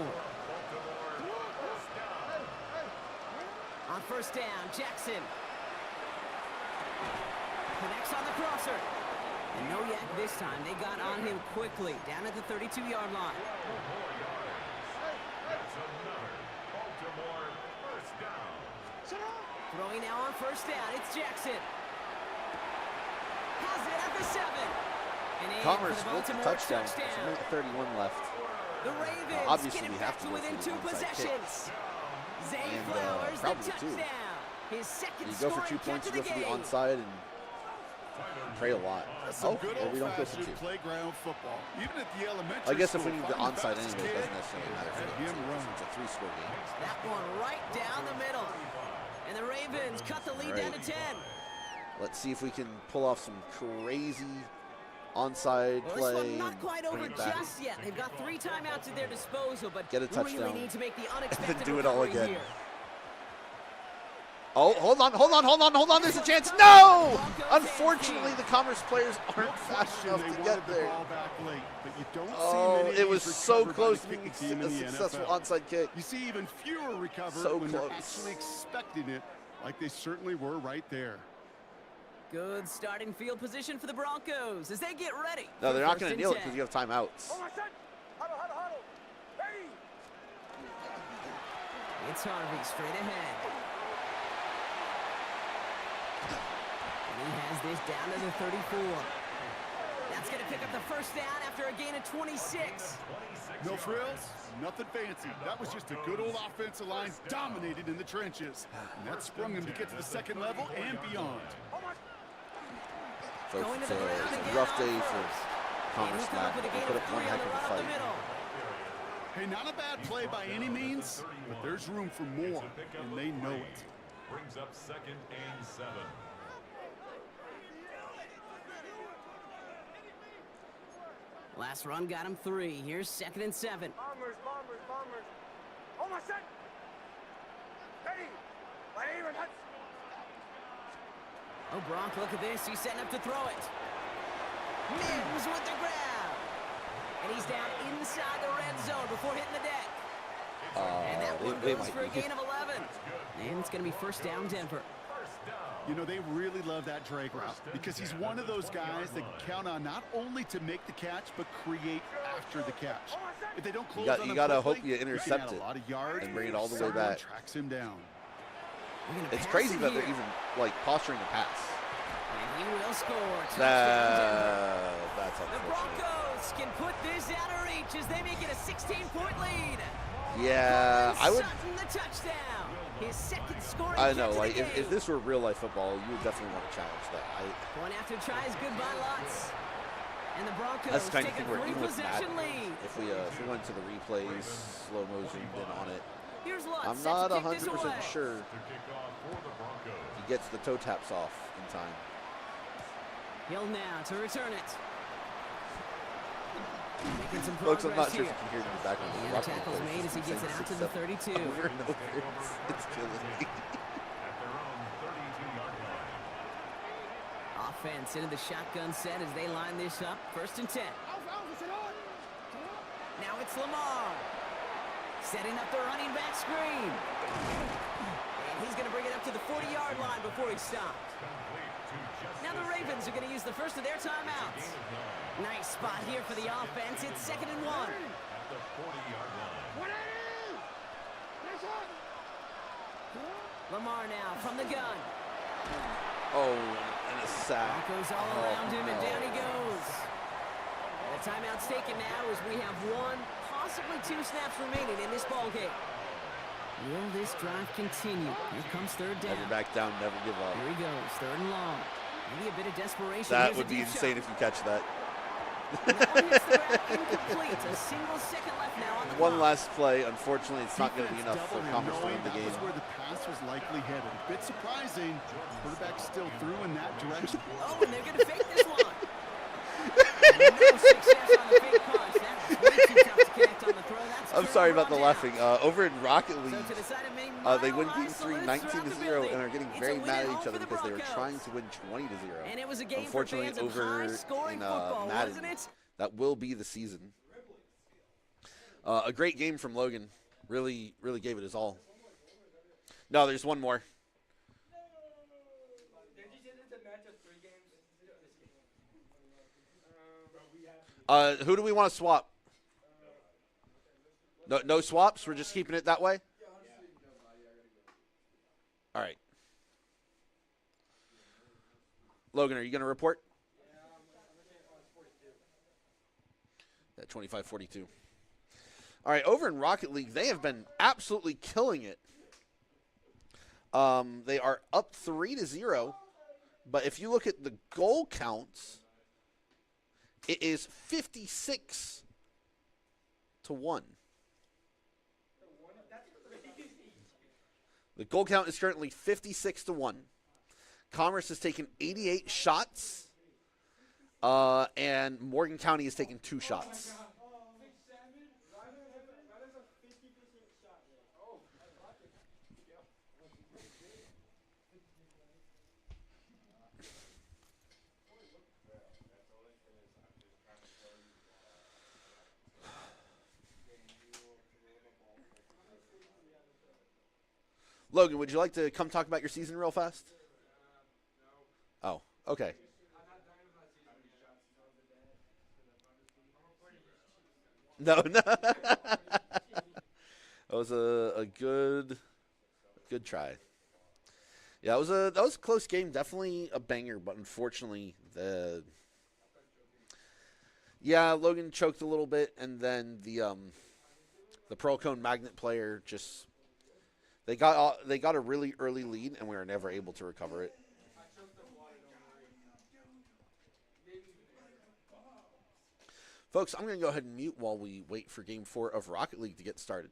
On 1st down, Jackson. Connects on the crosser. And no yak this time. They got on him quickly, down at the 32-yard line. Throwing now on 1st down. It's Jackson. Has it at the 7. And in Commerce for the with the Baltimore touchdown. There's a minute 31 left. The Ravens obviously, get we it have back to to go within for 2 the onside kick. possessions. Zay And, Flowers, the probably two. touchdown. His second You go for 2 scoring points, catch you of go the for the game. onside, and pray a lot. Some good or we don't go for 2. old-fashioned playground football. Even at the elementary I guess if we school, need the find onside fastest anyway, it kid doesn't necessarily matter for and them. him run. It's a 3-score game. That one right down the middle. And the Ravens cut the lead down to 10. Let's see if we can pull off some crazy onside Well, play. this one not and quite bring over it back. just yet. They've got 3 timeouts at their disposal, but Get a really touchdown. need to make the unexpected do it all recovery again. here. Oh, hold on. There's a chance. No! Unfortunately, the Commerce players aren't fast enough to get The there. ball back late, but you don't Oh, see many it of was these so recovered by close the to being kicking team a in the successful NFL. onside kick. You see even fewer recovered So when close. they're actually expecting it, like they certainly were right there. Good starting field position for the Broncos as they get ready. No, for they're not first going to and kneel it 10. because you have timeouts. It's Harvey straight ahead. And he has this down to the 34. That's going to pick up the first down after a gain of 26. No frills, nothing fancy. That was just a good old offensive line dominated in the trenches. And that sprung him to get to the second level and beyond. Folks, Going to it's the ground a again rough on day for first. And Commerce he'll come up Madden. with a They gain put of up 3 one on heck the of run a up the fight. middle. Hey, not a bad play by any means, but there's room for more, and they know it. Brings up 2nd and 7. Last run got him 3. Here's 2nd and 7. Bombers. Almost set. Ready. Oh, Bronk, look at this. He's setting up to throw it. Mims with the grab. And he's down inside the red zone before hitting the deck. And that one they goes might for a be. gain of 11. And it's going to be first down Denver. You know, they really love that drag route because he's one of those guys that count on not only to make the catch, but create after the catch. If they don't close on you him gotta quickly, hope you he can intercept add it a lot of yards and bring it all the way someone back. Tracks him down. We're gonna It's pass crazy it that they're here. even, like, posturing a pass. And he will score. Touchdown Denver. That's The unfortunate. Broncos can put this out of reach as they make it a 16-point lead. Yeah, I would. Sutton, the touchdown. His second scoring I catch know, of the like, game. if this were real-life football, you would definitely want to challenge that. Going after tries goodbye lots. And the Broncos That's the kind of take thing a where even with three-possession Madden, lead. if we went to the replays, slow mo zoomed in on it, Here's Lutz, I'm set not to kick this 100% away. sure To kick off for the Broncos. he gets the toe taps off in time. He'll now to return it. Making some Folks, I'm not progress sure if here. you can hear it in the background. And the tackle's made as he gets it out to the 32. Over and over. It's killing me. At their own 32-yard line. Offense into the shotgun set as they line this up. First and 10. Now it's Lamar. Setting up the running back screen. And he's going to bring it up to the 40-yard line before he stopped. Now the Ravens are going to use the first of their timeouts. Nice spot here for the offense. It's 2nd and 1. At the 40-yard line. Lamar now from the gun. Oh, and a sack. Broncos all around him, and down he goes. The timeout's taken now as we have 1, possibly 2 snaps remaining in this ball game. Will this drive continue? Here comes third down. Never back down, never give up. Here he goes, 3rd and long. Maybe a bit of desperation. That Here's would a be deep insane shot. if you catch that. That one hits the ground incomplete. A single second left now on the One clock. last play. Unfortunately, it's not going to be Defense enough for doubled him, Commerce to win knowing the that game. was where the pass was likely headed. A bit surprising. Quarterback still threw in that direction. Oh, and they're going to fake this one. No success on the fake punch. That's way too tough to connect on the throw. That's I'm sorry about the turnover on laughing. downs. Over in Rocket So League, to decide it may they win mile-high Game 3 salutes 19 throughout to the 0 building. and are getting It's very a win mad at at home each other for the because they were Broncos. trying to win 20 to 0. And it was a game Unfortunately, for fans of over high-scoring in football, Madden, wasn't it? that will be the season. A great game from Logan. Really, really gave it his all. No, there's one more. Who do we want to swap? No swaps? We're just keeping it that way? All right. Logan, are you going to report? At 25-42. All right, over in Rocket League, they have been absolutely killing it. They are up 3-0, but if you look at the goal counts, it is 56-1. The goal count is currently 56-1. Commerce has taken 88 shots, and Morgan County has taken 2 shots. Logan, would you like to come talk about your season real fast? Oh, okay. No, no. That was a good try. Yeah, that was a close game. Definitely a banger, but unfortunately Logan choked a little bit, and then the Pearl Cone Magnet player just they got a really early lead, and we were never able to recover it. Folks, I'm going to go ahead and mute while we wait for Game 4 of Rocket League to get started.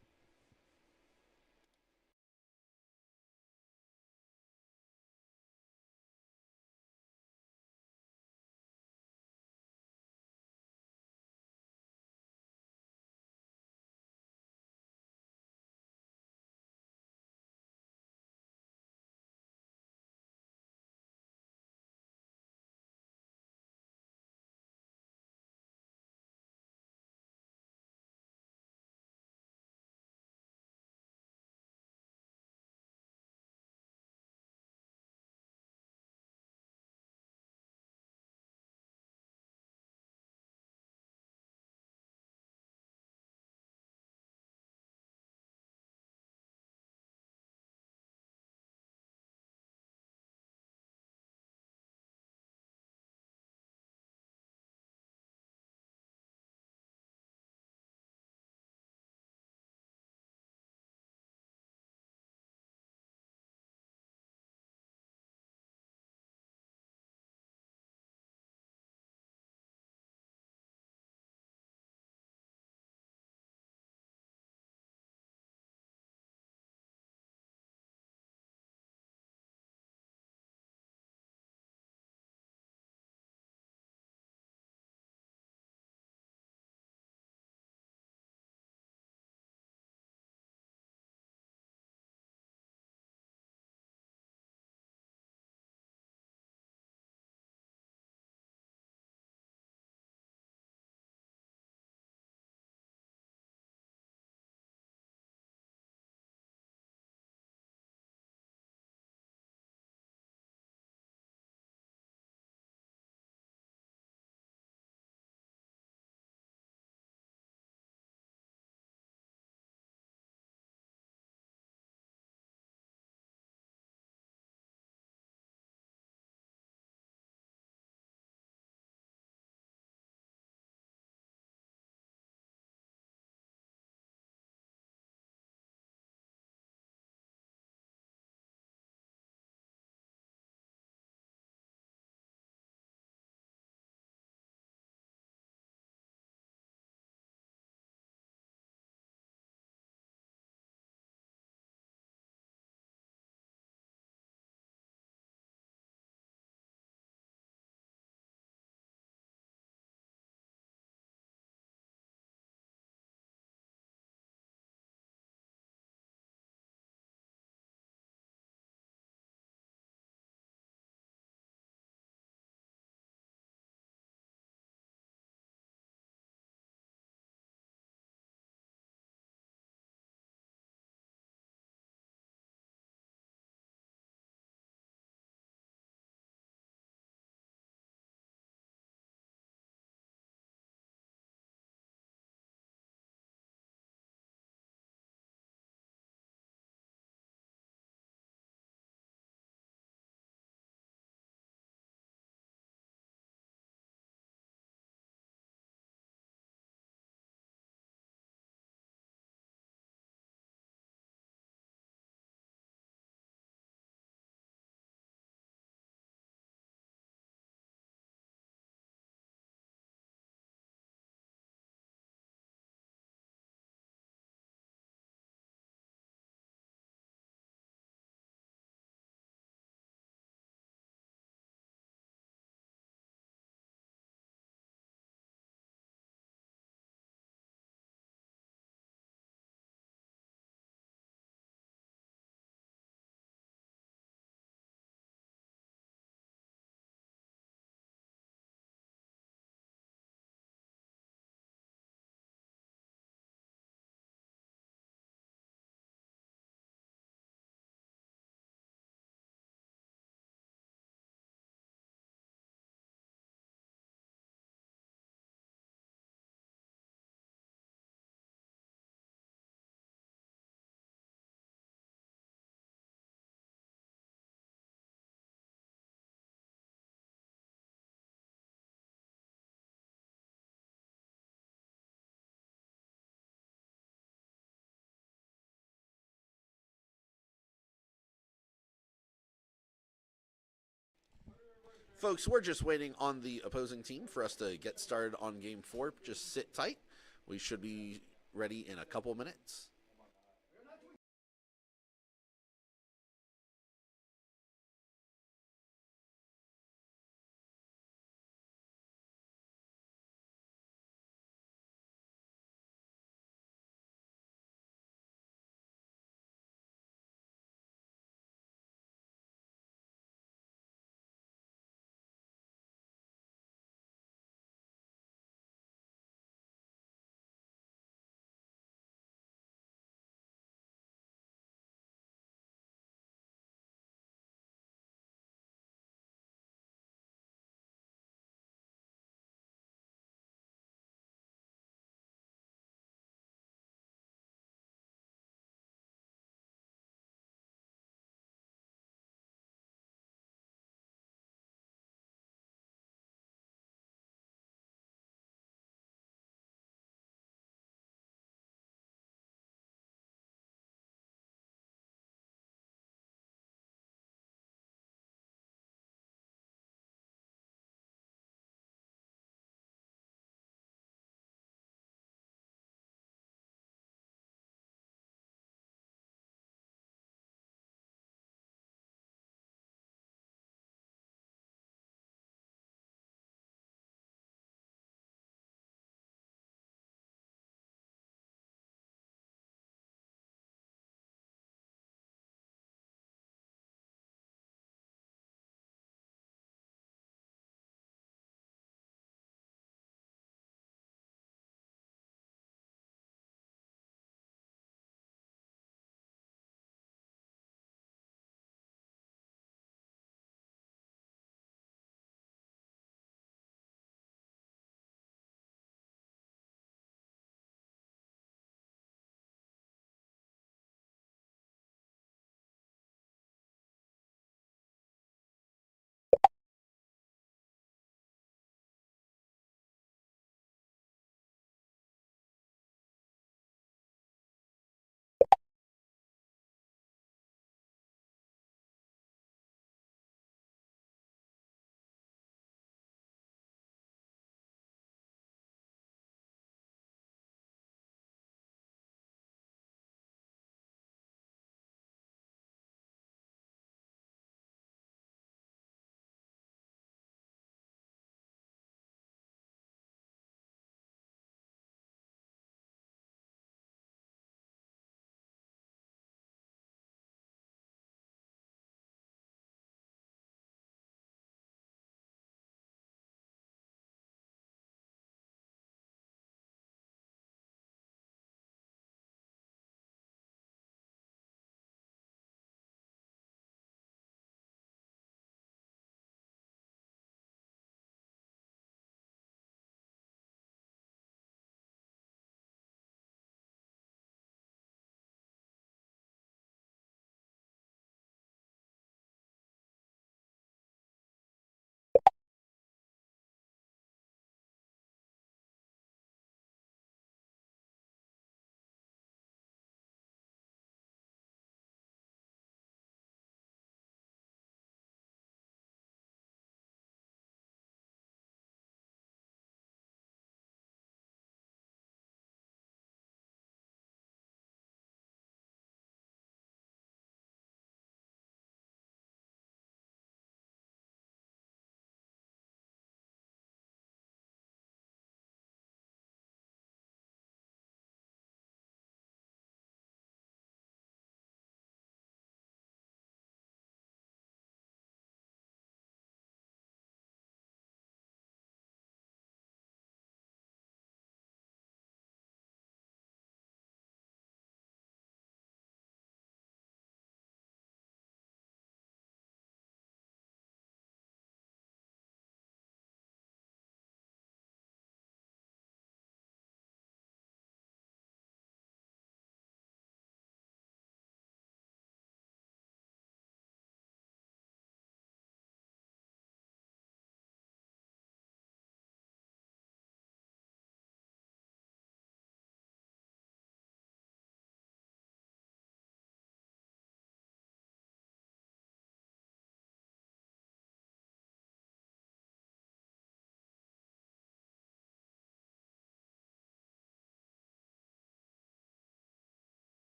Folks, we're just waiting on the opposing team for us to get started on Game 4. Just sit tight. We should be ready in a couple minutes.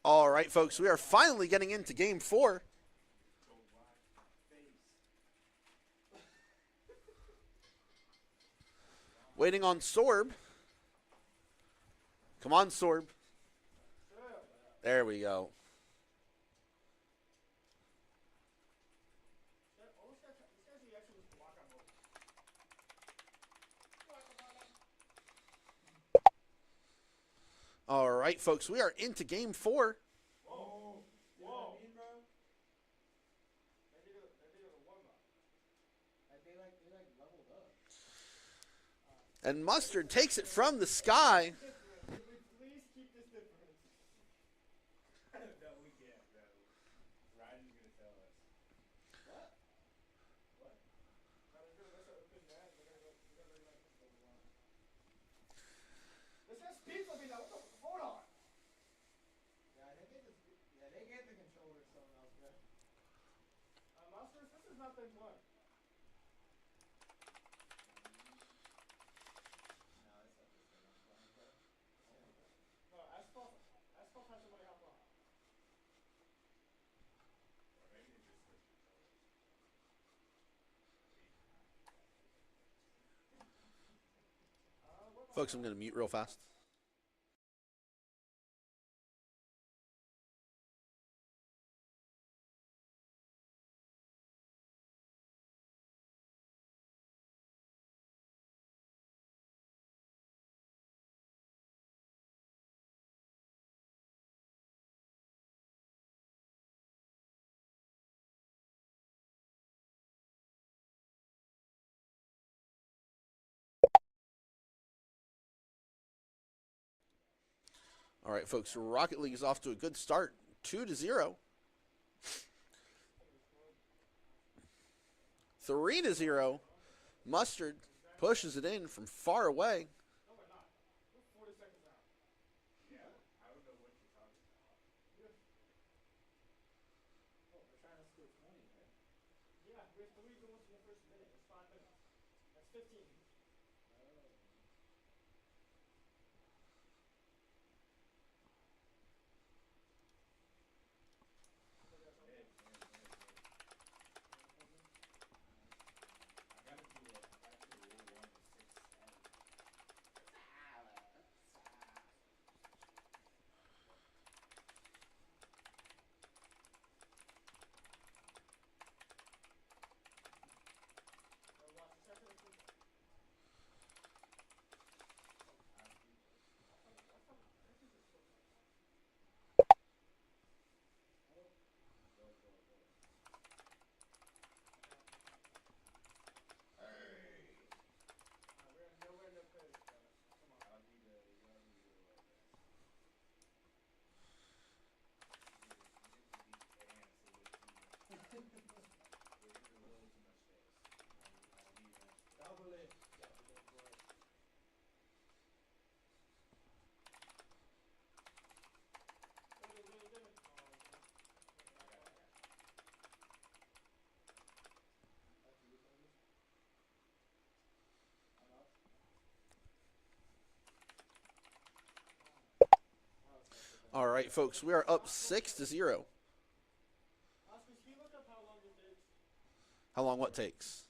All right, folks, we are finally getting into game 4. Waiting on Sorb. Come on, Sorb. There we go. All right, folks, we are into game 4. And Mustard takes it from the sky. Folks, I'm going to mute real fast. All right, folks, Rocket League is off to a good start, 2-0. 3-0. Mustard pushes it in from far away. All right, folks, we are up 6-0. How long what takes?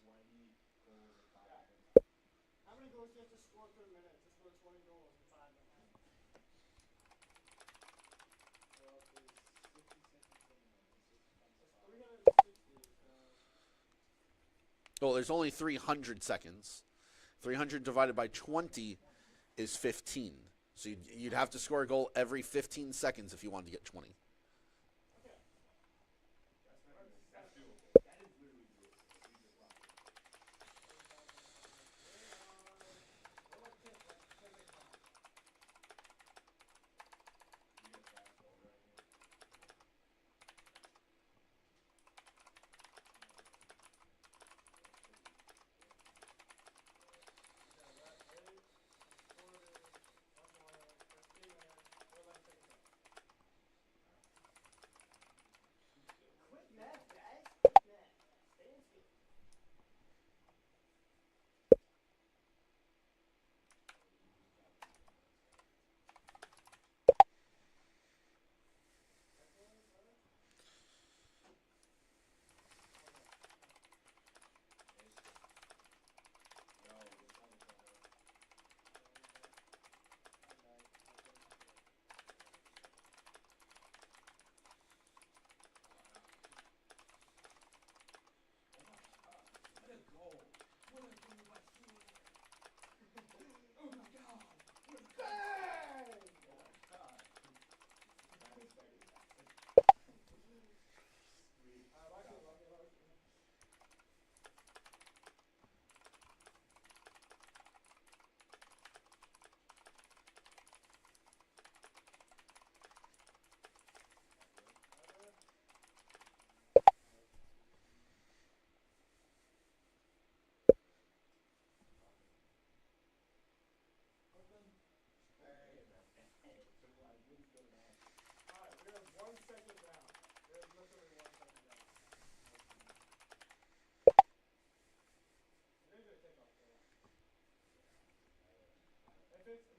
Well, there's only 300 seconds. 300 divided by 20 is 15. So you'd have to score a goal every 15 seconds if you wanted to get 20.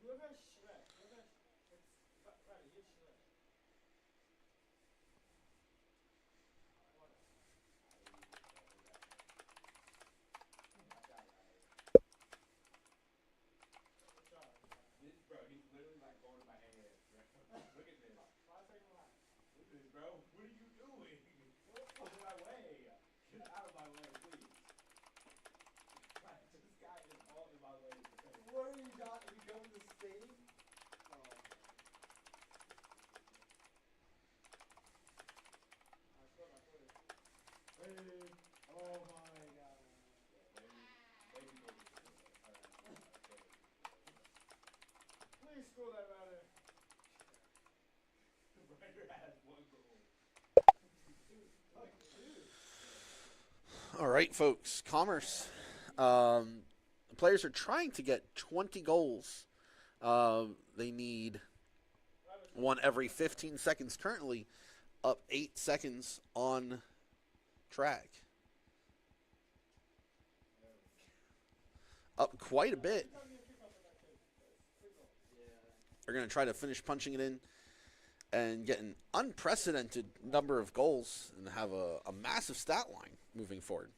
Bro, he's literally like going to my hands, bro. Look at this. 5 seconds left. Look at this, bro. What are you doing? Get out of my way. Get out of my way, please. This guy is all in my way. What are you not? Are you going to stage? Oh. Hey. Oh my god. Yeah, maybe go to please score that Ryder. Ryder has 1 goal. All right, folks. Commerce. The players are trying to get 20 goals. They need one every 15 seconds. Currently up 8 seconds on track. Up quite a bit. They're going to try to finish punching it in and get an unprecedented number of goals and have a massive stat line moving forward.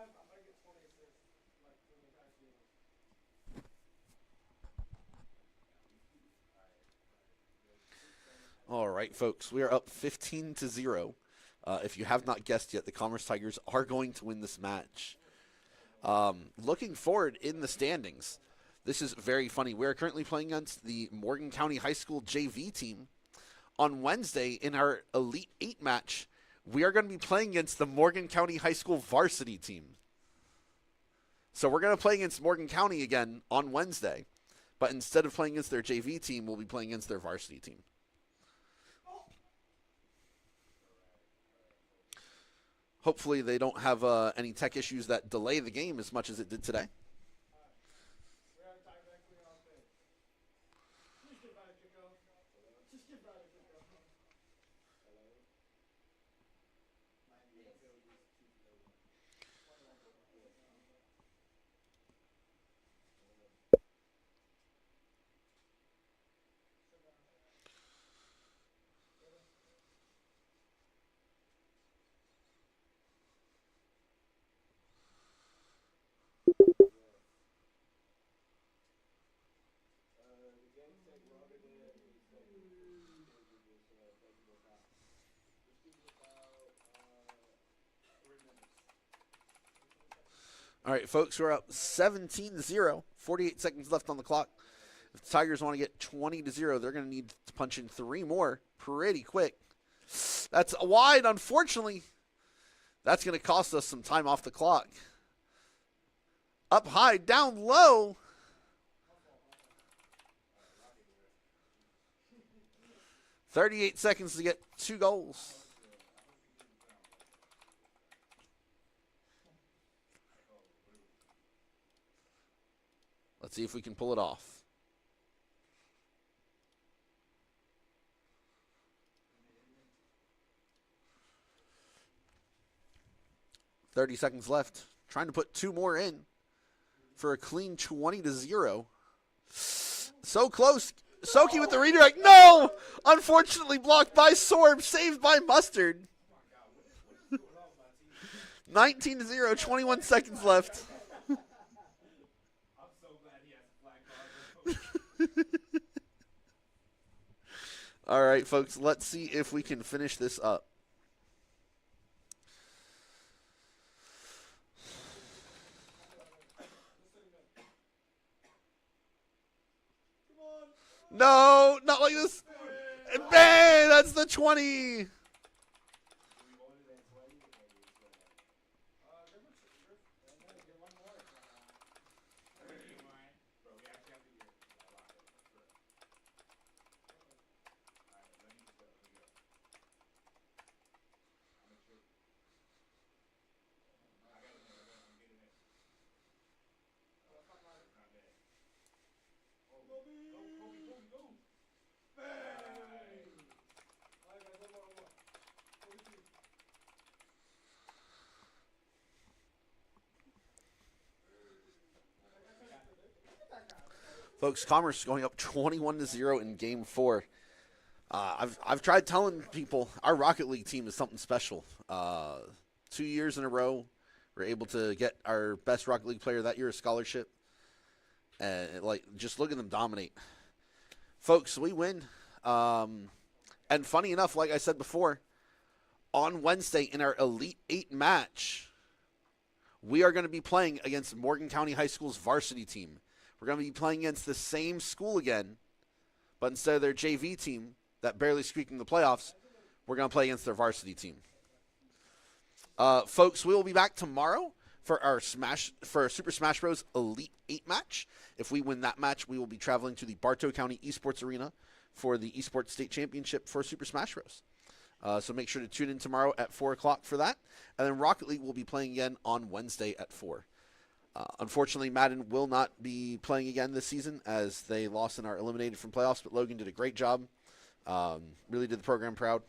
I'm gonna get 20 assists, like, for the past game. All right, folks. We are up 15-0. If you have not guessed yet, the Commerce Tigers are going to win this match. Looking forward in the standings, this is very funny. We are currently playing against the Morgan County High School JV team. On Wednesday, in our Elite 8 match, we are going to be playing against the Morgan County High School varsity team. So we're going to play against Morgan County again on Wednesday. But instead of playing against their JV team, we'll be playing against their varsity team. Hopefully they don't have any tech issues that delay the game as much as it did today. All right, folks, we're up 17-0. 48 seconds left on the clock. If the Tigers want to get 20-0, they're going to need to punch in 3 more pretty quick. That's wide, unfortunately. That's going to cost us some time off the clock. Up high, down low. $38 seconds to get 2 goals. Let's see if we can pull it off. 30 seconds left. Trying to put 2 more in for a clean 20-0. So close. Soki with the redirect. No! Unfortunately blocked by Sorb. Saved by Mustard. 19-0, 21 seconds left. I'm so glad he has a flag card. All right, folks, let's see if we can finish this up. No, not like this. Bang! That's the 20. Folks, Commerce going up 21-0 in Game 4. I've tried telling people our Rocket League team is something special. 2 years in a row, we're able to get our best Rocket League player that year a scholarship, and just look at them dominate. Folks, we win. And funny enough, like I said before, on Wednesday in our Elite 8 match, we are going to be playing against Morgan County High School's varsity team. We're going to be playing against the same school again, but instead of their JV team that barely squeaked in the playoffs, we're going to play against their varsity team. Folks, we will be back tomorrow for our Super Smash Bros. Elite 8 match. If we win that match, we will be traveling to the Bartow County Esports Arena for the Esports State Championship for Super Smash Bros. So make sure to tune in tomorrow at 4 o'clock for that. And then Rocket League will be playing again on Wednesday at 4. Unfortunately, Madden will not be playing again this season as they lost and are eliminated from playoffs, but Logan did a great job. Really did the program proud.